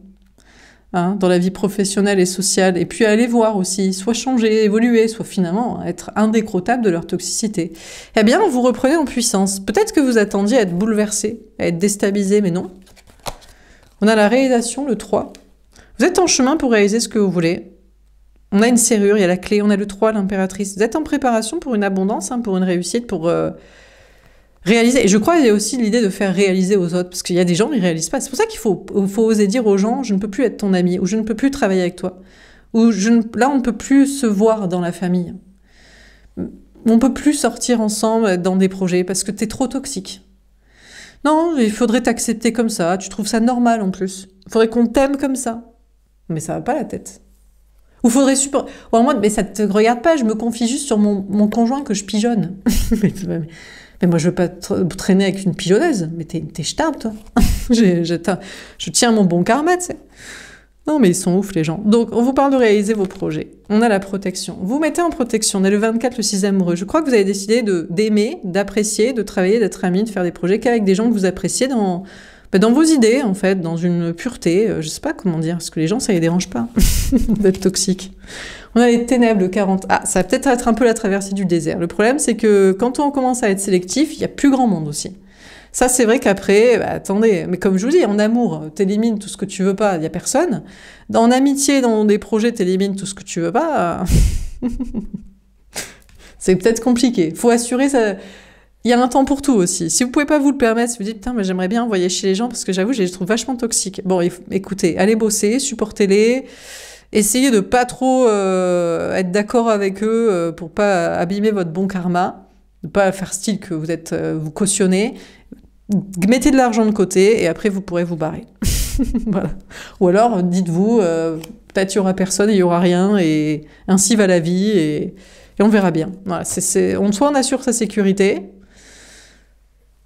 hein, dans la vie professionnelle et sociale, et puis à aller voir aussi, soit changer, évoluer, soit finalement être indécrottable de leur toxicité. Eh bien, vous reprenez en puissance. Peut-être que vous attendiez à être bouleversé, à être déstabilisé, mais non. On a la réalisation, le 3. Vous êtes en chemin pour réaliser ce que vous voulez. On a une serrure, il y a la clé, on a le 3, l'impératrice. Vous êtes en préparation pour une abondance, hein, pour une réussite, pour... réaliser. Et je crois qu'il y a aussi l'idée de faire réaliser aux autres, parce qu'il y a des gens qui ne réalisent pas. C'est pour ça qu'il faut oser dire aux gens, je ne peux plus être ton ami, ou je ne peux plus travailler avec toi, ou là on ne peut plus se voir dans la famille. On ne peut plus sortir ensemble dans des projets, parce que tu es trop toxique. Non, il faudrait t'accepter comme ça, tu trouves ça normal en plus. Il faudrait qu'on t'aime comme ça. Mais ça va pas la tête. Ou faudrait supporter... Ou en mode, mais ça te regarde pas, je me confie juste sur mon conjoint que je pigeonne. Mais moi, je veux pas traîner avec une pigeonneuse. Mais t'es ch'tarde, toi. Je tiens mon bon karma, tu sais. Non, mais ils sont ouf, les gens. Donc, on vous parle de réaliser vos projets. On a la protection. Vous mettez en protection. On est le 24, le 6 amoureux. Je crois que vous avez décidé d'aimer, d'apprécier, de travailler, d'être ami, de faire des projets qu'avec des gens que vous appréciez dans vos idées, en fait, dans une pureté. Je sais pas comment dire, parce que les gens, ça les dérange pas d'être toxiques. On a les ténèbres, le 40. Ah, ça va peut-être être un peu la traversée du désert. Le problème, c'est que quand on commence à être sélectif, il y a plus grand monde aussi. Ça, c'est vrai qu'après, attendez, mais comme je vous dis, en amour, t'élimines tout ce que tu veux pas, il y a personne. En amitié, dans des projets, t'élimines tout ce que tu veux pas. C'est peut-être compliqué. Faut assurer ça. Il y a un temps pour tout aussi. Si vous pouvez pas vous le permettre, si vous dites, putain, mais j'aimerais bien envoyer chez les gens parce que j'avoue, je les trouve vachement toxiques. Bon, écoutez, allez bosser, supportez-les. Essayez de pas trop être d'accord avec eux pour pas abîmer votre bon karma, de pas faire style que vous cautionnez. Mettez de l'argent de côté et après vous pourrez vous barrer. Voilà. Ou alors, dites-vous, peut-être il y aura personne et il y aura rien, et ainsi va la vie, et on verra bien. Voilà, soit on assure sa sécurité,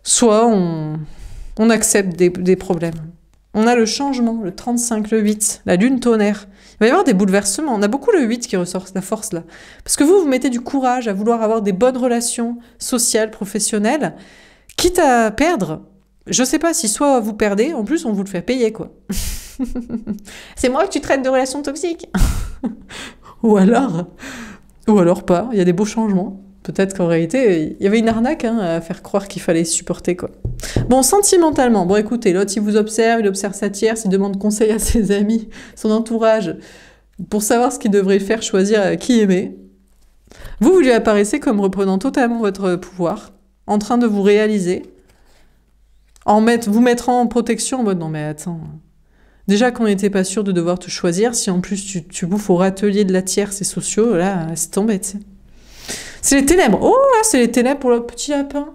soit on accepte des problèmes. On a le changement, le 35, le 8, la lune tonnerre. Il va y avoir des bouleversements. On a beaucoup le 8 qui ressort, la force là. Parce que vous mettez du courage à vouloir avoir des bonnes relations sociales, professionnelles, quitte à perdre. Je sais pas si soit vous perdez, en plus on vous le fait payer, quoi. C'est moi que tu traites de relations toxiques. ou alors pas. Il y a des beaux changements. Peut-être qu'en réalité, il y avait une arnaque à faire croire qu'il fallait supporter, quoi. Bon, sentimentalement, bon écoutez, l'autre il vous observe, il observe sa tierce, il demande conseil à ses amis, son entourage, pour savoir ce qu'il devrait faire, choisir qui aimer. Vous lui apparaissez comme reprenant totalement votre pouvoir, en train de vous réaliser, vous mettre en protection en mode non mais attends, déjà qu'on n'était pas sûr de devoir te choisir, si en plus tu bouffes au râtelier de la tierce et sociaux, là c'est tombé, tu sais. C'est les ténèbres. Oh là, c'est les ténèbres pour le petit lapin.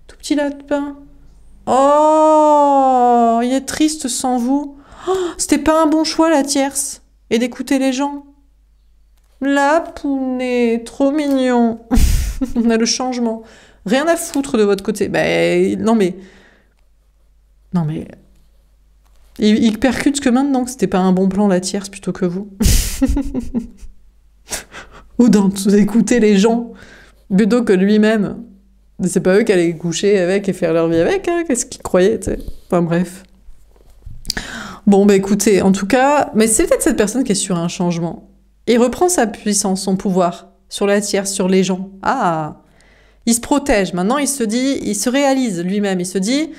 Tout petit lapin. Oh, il est triste sans vous. Oh, c'était pas un bon choix la tierce. Et d'écouter les gens. La pounet, trop mignon. On a le changement. Rien à foutre de votre côté. Ben, non mais... Il percute que maintenant que c'était pas un bon plan la tierce plutôt que vous. Ou d'écouter les gens plutôt que lui-même. C'est pas eux qui allaient coucher avec et faire leur vie avec, hein. Qu'est-ce qu'ils croyaient, tu sais. Enfin bref. Bon, bah écoutez, en tout cas, mais c'est peut-être cette personne qui est sur un changement. Il reprend sa puissance, son pouvoir, sur la tierce, sur les gens. Ah, il se protège. Maintenant, il se réalise lui-même. Il se dit,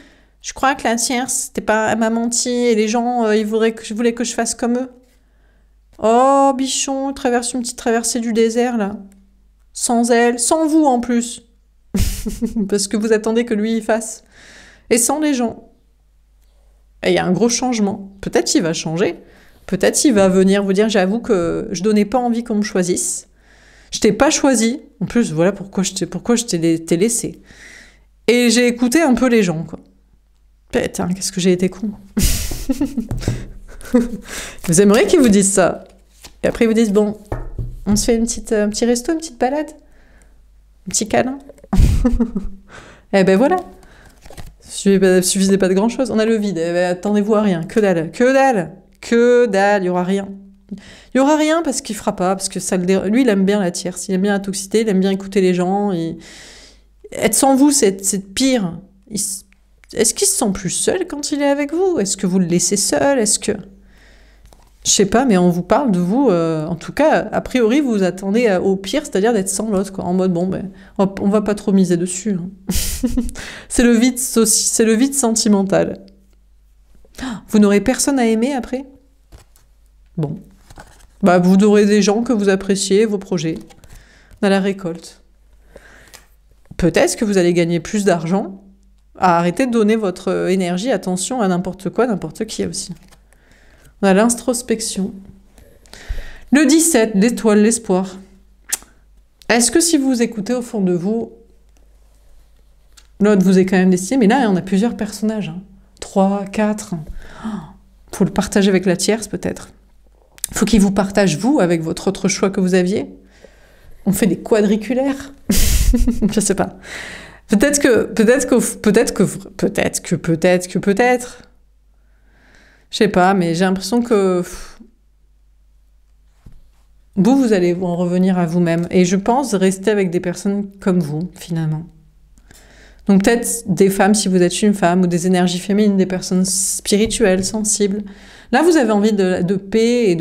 je crois que la tierce, elle m'a menti, et les gens, ils voulaient que je fasse comme eux. Oh, bichon, traverse une petite traversée du désert, là. Sans elle, sans vous en plus. Parce que vous attendez que lui y fasse. Et sans les gens. Et il y a un gros changement. Peut-être qu'il va changer. Peut-être qu'il va venir vous dire, j'avoue que je donnais pas envie qu'on me choisisse. Je t'ai pas choisi. En plus, voilà pourquoi je t'ai laissé. Et j'ai écouté un peu les gens, quoi. Putain, qu'est-ce que j'ai été con. Vous aimeriez qu'ils vous disent ça. Et après, ils vous disent, bon, on se fait un petit resto, une petite balade, un petit câlin. Eh ben voilà. Suffisait pas de grand-chose. On a le vide. Eh ben, attendez-vous à rien. Que dalle. Que dalle. Que dalle. Il y aura rien. Il y aura rien parce qu'il fera pas. Parce que lui, il aime bien la tierce. Il aime bien la toxicité. Il aime bien écouter les gens. Être sans vous, c'est pire. Est-ce qu'il se sent plus seul quand il est avec vous? Est-ce que vous le laissez seul? Est-ce que... Je sais pas, mais on vous parle de vous, en tout cas, a priori, vous vous attendez au pire, c'est-à-dire d'être sans l'autre, quoi, en mode, bon, ben, on va pas trop miser dessus. Hein. C'est le vide sentimental. Vous n'aurez personne à aimer après? Bon. Bah, vous aurez des gens que vous appréciez, vos projets, dans la récolte. Peut-être que vous allez gagner plus d'argent à arrêter de donner votre énergie, attention à n'importe quoi, n'importe qui aussi. On a l'introspection. Le 17, l'étoile, l'espoir. Est-ce que si vous écoutez au fond de vous, l'autre vous est quand même destiné, mais là, on a plusieurs personnages. 3, 4. Faut le partager avec la tierce, peut-être. Faut qu'il vous partage, vous, avec votre autre choix que vous aviez. On fait des quadriculaires. Je sais pas. Peut-être. Je sais pas, mais j'ai l'impression que vous allez en revenir à vous-même. Et je pense rester avec des personnes comme vous, finalement. Donc peut-être des femmes, si vous êtes une femme, ou des énergies féminines, des personnes spirituelles, sensibles. Là, vous avez envie de paix et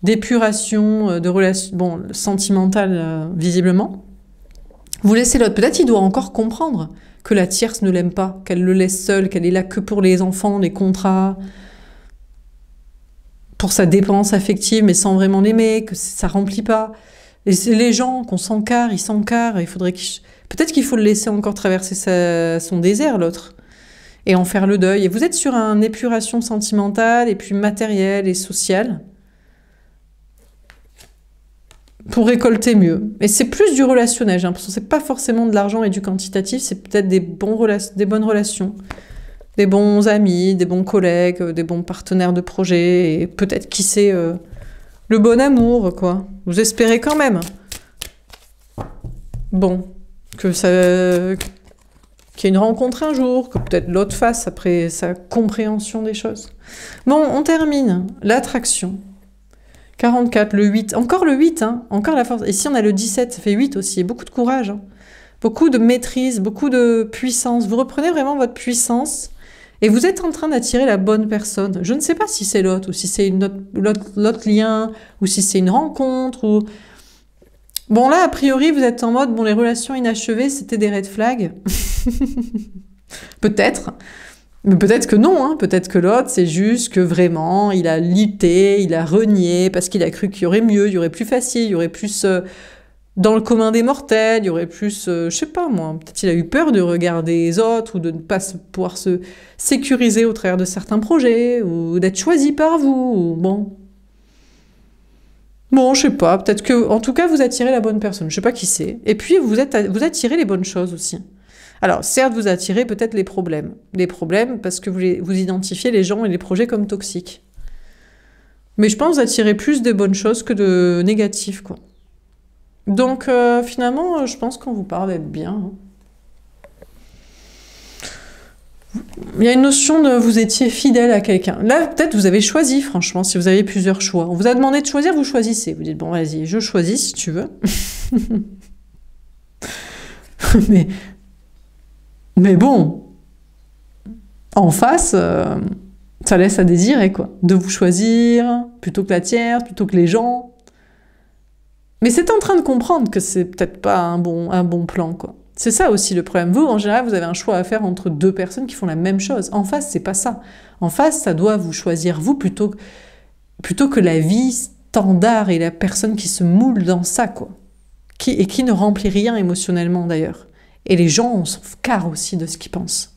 d'épuration, de relations sentimentales, visiblement. Vous laissez l'autre. Peut-être il doit encore comprendre que la tierce ne l'aime pas, qu'elle le laisse seul, qu'elle est là que pour les enfants, les contrats... pour sa dépense affective, mais sans vraiment l'aimer, que ça remplit pas. Et c'est les gens qu'on s'encarre, ils s'encarrent, il faudrait peut-être qu'il faut le laisser encore traverser son désert, l'autre, et en faire le deuil. Et vous êtes sur une épuration sentimentale, et puis matérielle et sociale, pour récolter mieux. Et c'est plus du relationnel, j'ai l'impression, c'est pas forcément de l'argent et du quantitatif, c'est peut-être des bonnes relations, des bons amis, des bons collègues, des bons partenaires de projet, et peut-être, qui sait, le bon amour, quoi. Vous espérez quand même. Bon, que ça... qu'il y ait une rencontre un jour, que peut-être l'autre fasse après sa compréhension des choses. Bon, on termine. L'attraction. 44, le 8. Encore le 8, hein, encore la force. Ici, on a le 17, ça fait 8 aussi. Beaucoup de courage, hein. Beaucoup de maîtrise, beaucoup de puissance. Vous reprenez vraiment votre puissance et vous êtes en train d'attirer la bonne personne. Je ne sais pas si c'est l'autre, ou si c'est l'autre lien, ou si c'est une rencontre, ou... Bon, là, a priori, vous êtes en mode, bon, les relations inachevées, c'était des red flags. Peut-être. Mais peut-être que non, hein. Peut-être que l'autre, c'est juste que vraiment, il a lutté, il a renié, parce qu'il a cru qu'il y aurait mieux, il y aurait plus facile, il y aurait plus dans le commun des mortels, il y aurait plus, je sais pas moi, peut-être il a eu peur de regarder les autres, ou de ne pas pouvoir se sécuriser au travers de certains projets, ou d'être choisi par vous, ou bon... Bon, je sais pas, peut-être que, en tout cas, vous attirez la bonne personne, je sais pas qui c'est. Et puis, vous attirez les bonnes choses aussi. Alors, certes, vous attirez peut-être les problèmes. Les problèmes parce que vous identifiez les gens et les projets comme toxiques. Mais je pense que vous attirez plus de bonnes choses que de négatifs, quoi. Donc, finalement, je pense qu'on vous parle d'être bien, hein. Il y a une notion de vous étiez fidèle à quelqu'un. Là, peut-être vous avez choisi, franchement, si vous avez plusieurs choix. On vous a demandé de choisir, vous choisissez. Vous dites, bon, vas-y, je choisis si tu veux. mais bon, en face, ça laisse à désirer, quoi. De vous choisir, plutôt que la tierce, plutôt que les gens. Mais c'est en train de comprendre que c'est peut-être pas un bon plan, quoi. C'est ça aussi le problème. Vous, en général, vous avez un choix à faire entre deux personnes qui font la même chose. En face, c'est pas ça. En face, ça doit vous choisir vous plutôt que la vie standard et la personne qui se moule dans ça, quoi. Qui ne remplit rien émotionnellement, d'ailleurs. Et les gens, on s'en carre aussi de ce qu'ils pensent.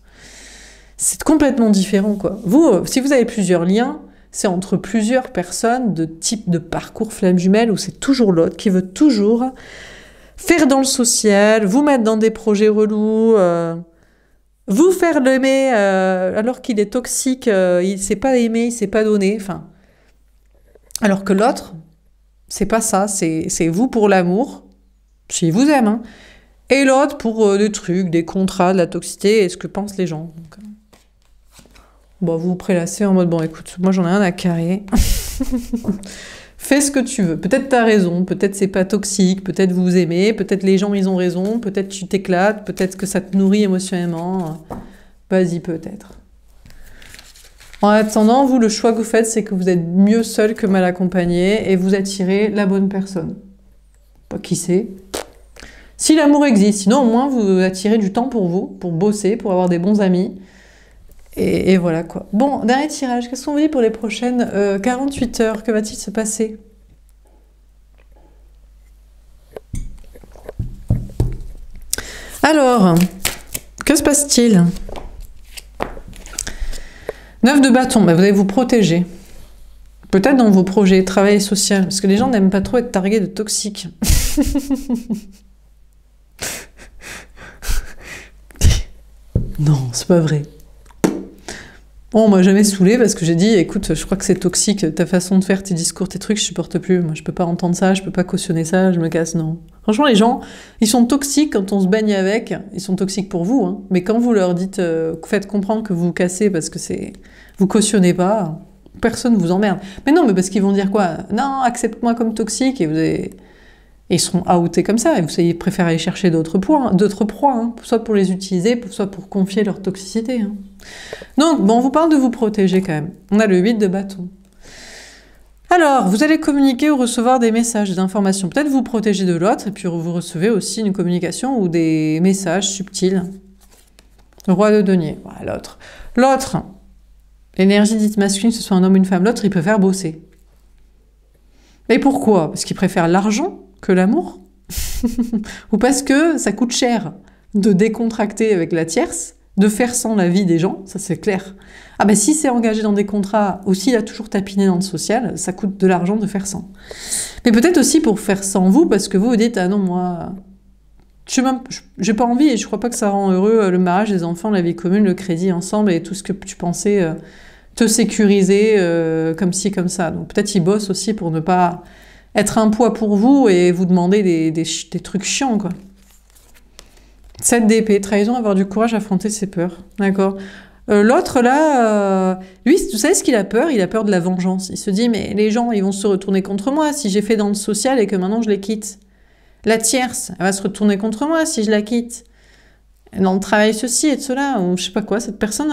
C'est complètement différent, quoi. Vous, si vous avez plusieurs liens, c'est entre plusieurs personnes de type de parcours flamme jumelle où c'est toujours l'autre qui veut toujours faire dans le social, vous mettre dans des projets relous, vous faire l'aimer alors qu'il est toxique, il ne sait pas aimer, il ne sait pas donner, enfin. Alors que l'autre, c'est pas ça, c'est vous pour l'amour, s'il vous aime, hein, et l'autre pour des trucs, des contrats, de la toxicité et ce que pensent les gens. Donc, bon, vous vous prélassez en mode, bon écoute, moi j'en ai rien à carrer. Fais ce que tu veux. Peut-être t'as raison, peut-être c'est pas toxique, peut-être vous aimez, peut-être les gens ils ont raison, peut-être tu t'éclates, peut-être que ça te nourrit émotionnellement. Vas-y, peut-être. En attendant, vous, le choix que vous faites, c'est que vous êtes mieux seul que mal accompagné et vous attirez la bonne personne. Pas qui sait. Si l'amour existe, sinon au moins vous attirez du temps pour vous, pour bosser, pour avoir des bons amis. Et voilà quoi. Bon, dernier tirage, qu'est-ce qu'on vous dit pour les prochaines 48 heures? Que va-t-il se passer? Alors, que se passe-t-il? 9 de bâton, bah vous allez vous protéger. Peut-être dans vos projets, travail social, parce que les gens n'aiment pas trop être targués de toxiques. Non, c'est pas vrai. Bon, on m'a jamais saoulé parce que j'ai dit, écoute, je crois que c'est toxique, ta façon de faire, tes discours, tes trucs, je supporte plus. Moi, je peux pas entendre ça, je peux pas cautionner ça, je me casse, non. Franchement, les gens, ils sont toxiques quand on se baigne avec, ils sont toxiques pour vous, hein. Mais quand vous leur dites, faites comprendre que vous vous cassez parce que vous cautionnez pas, personne vous emmerde. Mais non, mais parce qu'ils vont dire quoi? Non, accepte-moi comme toxique, et ils seront outés comme ça, et vous préférez aller chercher d'autres proies, hein, soit pour les utiliser, soit pour confier leur toxicité, hein. Donc, bon, on vous parle de vous protéger quand même. On a le 8 de bâton. Alors, vous allez communiquer ou recevoir des messages, des informations. Peut-être vous protéger de l'autre, et puis vous recevez aussi une communication ou des messages subtils. Le roi de denier, voilà, l'autre. L'autre, l'énergie dite masculine, que ce soit un homme ou une femme, l'autre, il préfère bosser. Et pourquoi? Parce qu'il préfère l'argent que l'amour? Ou parce que ça coûte cher de décontracter avec la tierce, de faire sans la vie des gens, ça c'est clair. Ah ben si c'est engagé dans des contrats, ou s'il a toujours tapiné dans le social, ça coûte de l'argent de faire sans. Mais peut-être aussi pour faire sans vous, parce que vous vous dites, ah non, moi, J'ai pas envie et je crois pas que ça rend heureux le mariage, les enfants, la vie commune, le crédit ensemble et tout ce que tu pensais te sécuriser comme ci, comme ça. Donc peut-être ils bossent aussi pour ne pas être un poids pour vous et vous demander des trucs chiants, quoi. 7 d'épée, trahison, avoir du courage, affronter ses peurs. D'accord. L'autre, là, lui, vous savez ce qu'il a peur? Il a peur de la vengeance. Il se dit, mais les gens, ils vont se retourner contre moi si j'ai fait dans le social et que maintenant je les quitte. La tierce, elle va se retourner contre moi si je la quitte. Dans le travail, ceci et cela, ou je sais pas quoi, cette personne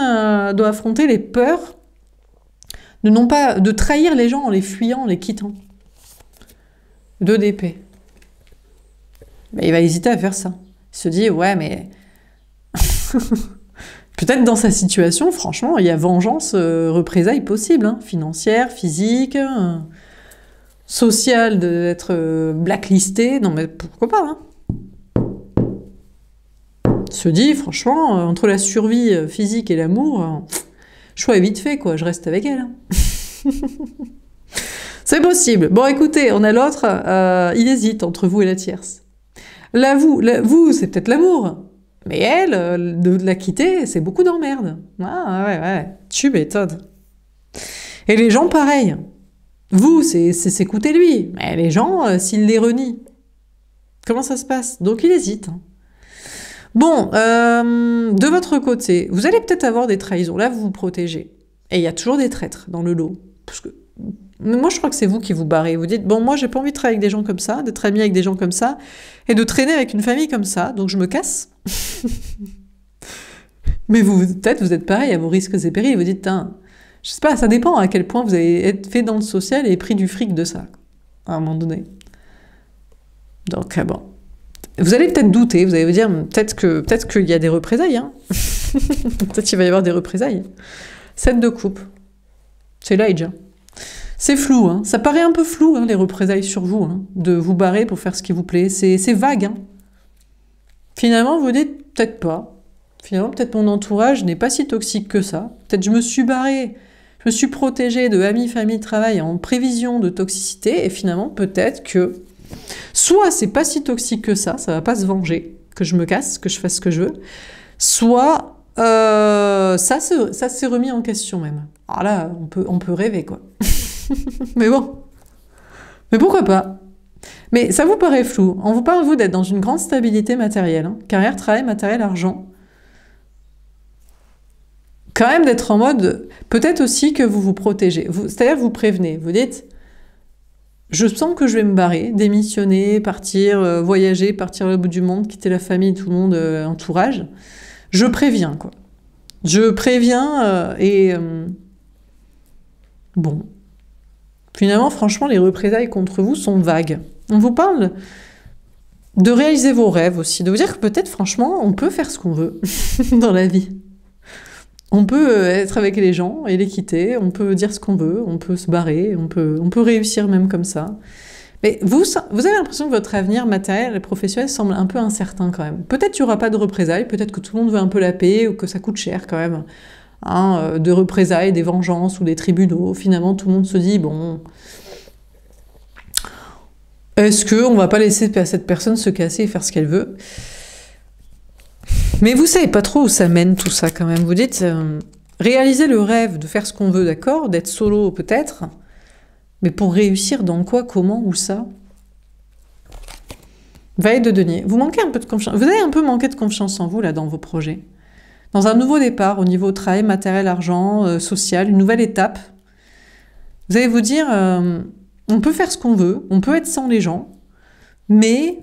doit affronter les peurs de non pas de trahir les gens en les fuyant, en les quittant. 2 d'épée. Ben, il va hésiter à faire ça. Il se dit, ouais, mais... Peut-être dans sa situation, franchement, il y a vengeance, représailles possible, hein, financière, physique, sociale, d'être blacklisté. Non, mais pourquoi pas, hein. Il se dit, franchement, entre la survie physique et l'amour, choix est vite fait, quoi, je reste avec elle. Hein. C'est possible. Bon, écoutez, on a l'autre, il hésite entre vous et la tierce. Là, vous, c'est peut-être l'amour. Mais elle, de la quitter, c'est beaucoup d'emmerde. Ah, ouais, tu m'étonnes. Et les gens, pareil. Vous, c'est s'écouter lui. Mais les gens, s'ils les renient, comment ça se passe? Donc, il hésite. Bon, de votre côté, vous allez peut-être avoir des trahisons. Là, vous vous protégez. Et il y a toujours des traîtres dans le lot. Parce que moi, je crois que c'est vous qui vous barrez. Vous dites, bon, moi, j'ai pas envie de travailler avec des gens comme ça, d'être ami avec des gens comme ça, et de traîner avec une famille comme ça, donc je me casse. Mais vous, peut-être, vous êtes pareil à vos risques et périls. Vous dites, je sais pas, ça dépend à quel point vous avez été fait dans le social et pris du fric de ça, à un moment donné. Donc, bon. Vous allez peut-être douter, vous allez vous dire, peut-être qu'il y a des représailles, hein. Peut-être qu'il va y avoir des représailles. 7 de coupe. C'est l'âge, hein. C'est flou, hein. Ça paraît un peu flou, hein, les représailles sur vous, hein, de vous barrer pour faire ce qui vous plaît. C'est vague, hein. Finalement, vous dites, peut-être pas. Finalement, peut-être mon entourage n'est pas si toxique que ça. Peut-être je me suis barrée, je me suis protégée de amis, famille, travail en prévision de toxicité, et finalement, peut-être que soit c'est pas si toxique que ça va pas se venger, que je me casse, que je fasse ce que je veux, soit ça s'est remis en question même. Alors là, on peut rêver, quoi. Mais bon. Mais pourquoi pas? Mais ça vous paraît flou. On vous parle, vous, d'être dans une grande stabilité matérielle. Hein. Carrière, travail, matériel, argent. Quand même d'être en mode... Peut-être aussi que vous vous protégez. C'est-à-dire vous prévenez. Vous dites, je sens que je vais me barrer, démissionner, partir, voyager, partir au bout du monde, quitter la famille, tout le monde, entourage. Je préviens, quoi. Je préviens bon. Finalement, franchement, les représailles contre vous sont vagues. On vous parle de réaliser vos rêves aussi, de vous dire que peut-être, franchement, on peut faire ce qu'on veut dans la vie. On peut être avec les gens et les quitter, on peut dire ce qu'on veut, on peut se barrer, on peut réussir même comme ça. Mais vous avez l'impression que votre avenir matériel et professionnel semble un peu incertain quand même. Peut-être qu'il n'y aura pas de représailles, peut-être que tout le monde veut un peu la paix ou que ça coûte cher quand même. Hein, de représailles, des vengeances ou des tribunaux. Finalement, tout le monde se dit, bon... Est-ce qu'on va pas laisser cette personne se casser et faire ce qu'elle veut? Mais vous savez pas trop où ça mène tout ça quand même. Vous dites, réaliser le rêve de faire ce qu'on veut, d'accord, d'être solo peut-être, mais pour réussir dans quoi, comment, où ça? Valet de denier. Vous manquez un peu de confiance. Vous avez un peu manqué de confiance en vous là dans vos projets. Dans un nouveau départ au niveau travail, matériel, argent, social, une nouvelle étape. Vous allez vous dire, on peut faire ce qu'on veut, on peut être sans les gens, mais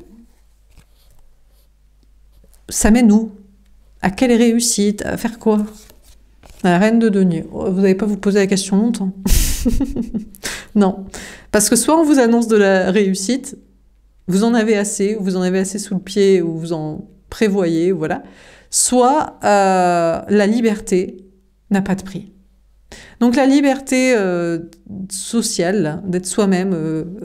ça mène où? À quelle réussite? À faire quoi? La reine de denier. Oh, vous n'allez pas vous poser la question longtemps. Non. Parce que soit on vous annonce de la réussite, vous en avez assez, ou vous en avez assez sous le pied, ou vous en prévoyez, voilà. Soit la liberté n'a pas de prix. Donc la liberté sociale, d'être soi-même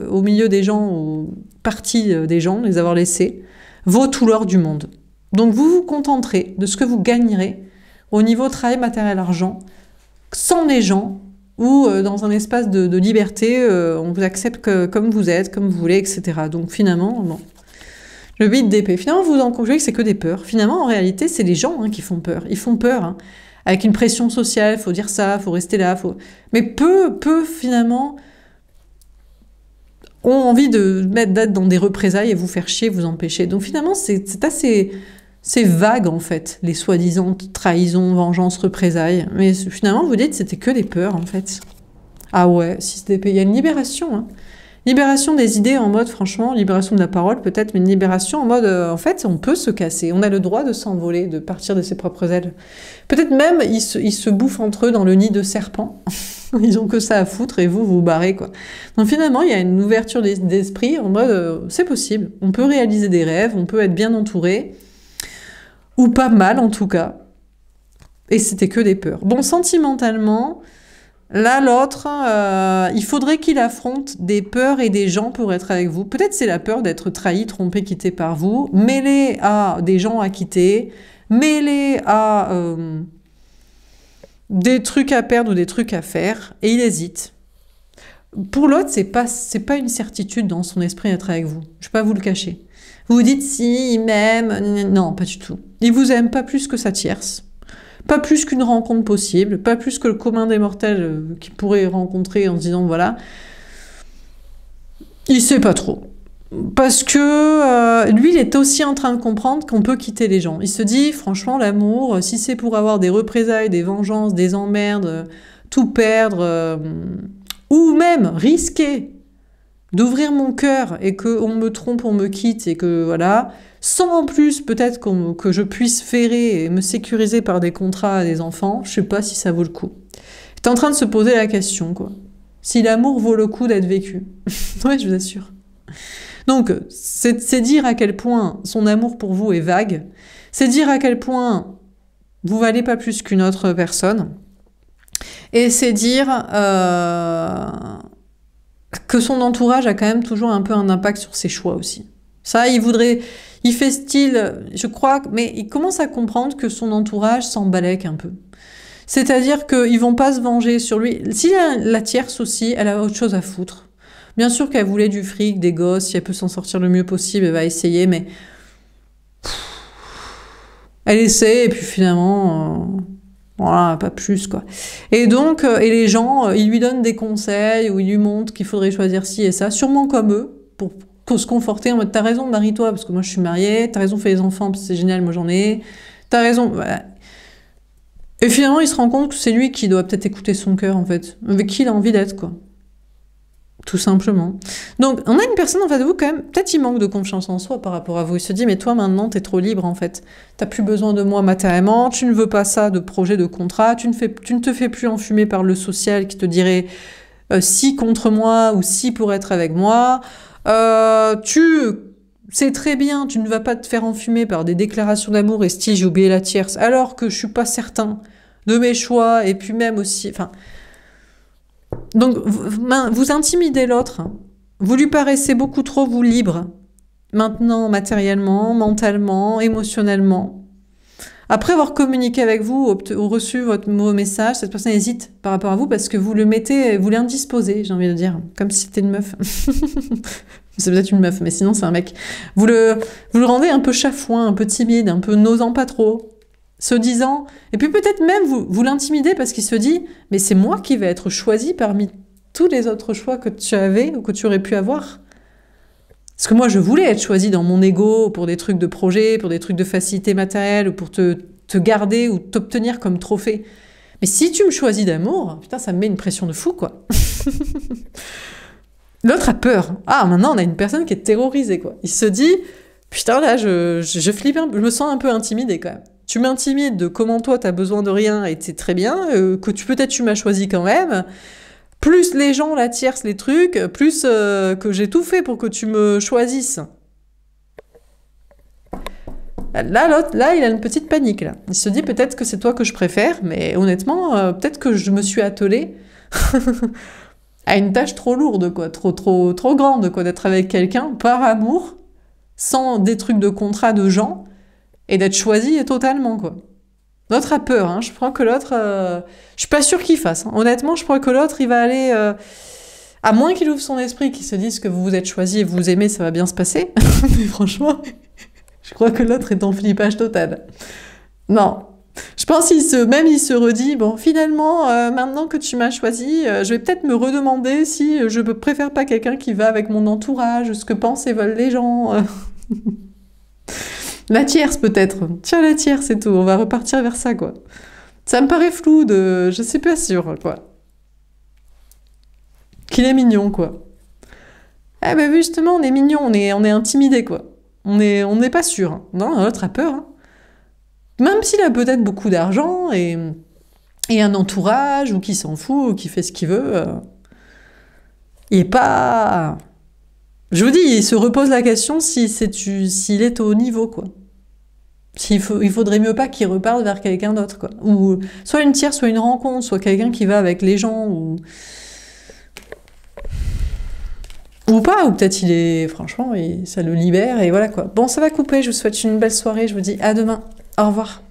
au milieu des gens, ou partie des gens, les avoir laissés, vaut tout l'or du monde. Donc vous vous contenterez de ce que vous gagnerez au niveau travail, matériel, argent, sans les gens, ou dans un espace de liberté, on vous accepte comme vous êtes, comme vous voulez, etc. Donc finalement, bon, Le 8 d'épée. Finalement, vous en concluez que c'est que des peurs. Finalement, en réalité, c'est les gens qui font peur. Ils font peur, hein. Avec une pression sociale, faut dire ça, faut rester là, faut... Mais peu, finalement, ont envie de mettre d'être dans des représailles et vous faire chier, vous empêcher. Donc finalement, c'est assez... C'est vague, en fait, les soi-disant trahisons, vengeance, représailles. Mais finalement, vous dites, c'était que des peurs, en fait. Ah ouais, 6 d'épée. Il y a une libération, hein. Libération des idées en mode, franchement, libération de la parole peut-être, mais une libération en mode, en fait, on peut se casser, on a le droit de s'envoler, de partir de ses propres ailes. Peut-être même, ils se bouffent entre eux dans le nid de serpents. Ils ont que ça à foutre et vous, vous barrez, quoi. Donc finalement, il y a une ouverture d'esprit en mode, c'est possible. On peut réaliser des rêves, on peut être bien entouré, ou pas mal en tout cas. Et c'était que des peurs. Bon, sentimentalement... Là, l'autre, il faudrait qu'il affronte des peurs et des gens pour être avec vous. Peut-être c'est la peur d'être trahi, trompé, quitté par vous, mêlé à des gens à quitter, mêlé à des trucs à perdre ou des trucs à faire, et il hésite. Pour l'autre, c'est pas une certitude dans son esprit d'être avec vous. Je vais pas vous le cacher. Vous vous dites si, il m'aime, non, pas du tout. Il vous aime pas plus que sa tierce. Pas plus qu'une rencontre possible, pas plus que le commun des mortels qu'il pourrait rencontrer en se disant voilà. Il sait pas trop. Parce que lui, il est aussi en train de comprendre qu'on peut quitter les gens. Il se dit, franchement, l'amour, si c'est pour avoir des représailles, des vengeances, des emmerdes, tout perdre, ou même risquer d'ouvrir mon cœur et qu'on me trompe, on me quitte et que voilà... Sans en plus peut-être que je puisse ferrer et me sécuriser par des contrats à des enfants, je sais pas si ça vaut le coup. T'es en train de se poser la question, quoi. Si l'amour vaut le coup d'être vécu. Ouais, je vous assure. Donc, c'est dire à quel point son amour pour vous est vague, c'est dire à quel point vous valez pas plus qu'une autre personne, et c'est dire que son entourage a quand même toujours un peu un impact sur ses choix aussi. Ça, il fait style, je crois, mais il commence à comprendre que son entourage s'en balèque un peu. C'est-à-dire qu'ils vont pas se venger sur lui. Si la tierce aussi, elle a autre chose à foutre. Bien sûr qu'elle voulait du fric, des gosses, si elle peut s'en sortir le mieux possible, elle va essayer, mais... Elle essaie, et puis finalement... Voilà, pas plus, quoi. Et donc, et les gens, ils lui donnent des conseils, ou ils lui montrent qu'il faudrait choisir ci et ça, sûrement comme eux, pour se conforter en mode t'as raison, marie-toi, parce que moi je suis mariée, t'as raison, fais des enfants, parce que c'est génial, moi j'en ai, t'as raison, voilà. Et finalement, il se rend compte que c'est lui qui doit peut-être écouter son cœur, en fait, avec qui il a envie d'être, quoi. Tout simplement. Donc, on a une personne en face de vous, quand même, peut-être il manque de confiance en soi par rapport à vous. Il se dit, mais toi, maintenant, t'es trop libre, en fait. T'as plus besoin de moi matériellement, tu ne veux pas ça de projet, de contrat, tu ne te fais plus enfumer par le social qui te dirait si contre moi ou si pour être avec moi. C'est très bien, tu ne vas pas te faire enfumer par des déclarations d'amour et style j'ai oublié la tierce, alors que je suis pas certain de mes choix, et puis même aussi, enfin... Donc, vous intimidez l'autre, vous lui paraissez beaucoup trop, vous, libre, maintenant, matériellement, mentalement, émotionnellement. Après avoir communiqué avec vous, ou reçu votre mot message, cette personne hésite par rapport à vous, parce que vous l'indisposez, j'ai envie de dire, comme si c'était une meuf. C'est peut-être une meuf, mais sinon c'est un mec. Vous le rendez un peu chafouin, un peu timide, un peu n'osant pas trop, se disant... Et puis peut-être même vous l'intimidez parce qu'il se dit « Mais c'est moi qui vais être choisi parmi tous les autres choix que tu avais ou que tu aurais pu avoir. » Parce que moi, je voulais être choisi dans mon ego pour des trucs de projet, pour des trucs de facilité matérielle, ou pour te garder ou t'obtenir comme trophée. Mais si tu me choisis d'amour, putain, ça me met une pression de fou, quoi. L'autre a peur. Ah, maintenant, on a une personne qui est terrorisée, quoi. Il se dit, putain, là, je flippe je me sens un peu intimidée, quand même. Tu m'intimides de comment toi, t'as besoin de rien, et c'est très bien, que peut-être tu m'as choisi quand même, plus les gens, la tierce, les trucs, plus que j'ai tout fait pour que tu me choisisses. Là, l'autre, là, il a une petite panique, là. Il se dit, peut-être que c'est toi que je préfère, mais honnêtement, peut-être que je me suis attelée à une tâche trop lourde, quoi, trop grande, quoi, d'être avec quelqu'un par amour, sans des trucs de contrat de gens, et d'être choisi totalement, quoi. L'autre a peur, hein. Je crois que l'autre... je suis pas sûre qu'il fasse. Hein. Honnêtement, je crois que l'autre, il va aller... à moins qu'il ouvre son esprit, qu'il se dise que vous vous êtes choisi et vous vous aimez, ça va bien se passer. Mais franchement, Je crois que l'autre est en flippage total. Non. Je pense qu'il se redit, bon, finalement, maintenant que tu m'as choisi, je vais peut-être me redemander si je préfère pas quelqu'un qui va avec mon entourage, ce que pensent et veulent les gens. La tierce, peut-être. Tiens, la tierce, c'est tout. On va repartir vers ça, quoi. Ça me paraît flou je suis pas sûre, quoi. Qu'il est mignon, quoi. Ah, bah, justement, on est mignon, on est intimidé, quoi. On n'est pas sûr. Hein. Non, l'autre a peur, hein. Même s'il a peut-être beaucoup d'argent et un entourage, ou qui s'en fout, ou qui fait ce qu'il veut, il est pas... Je vous dis, il se repose la question s'il est au niveau, quoi. Il faudrait mieux pas qu'il reparte vers quelqu'un d'autre, quoi. Ou soit une tierce, soit une rencontre, soit quelqu'un qui va avec les gens, ou pas, ou peut-être franchement, ça le libère, et voilà, quoi. Bon, ça va couper, je vous souhaite une belle soirée, je vous dis à demain. Au revoir.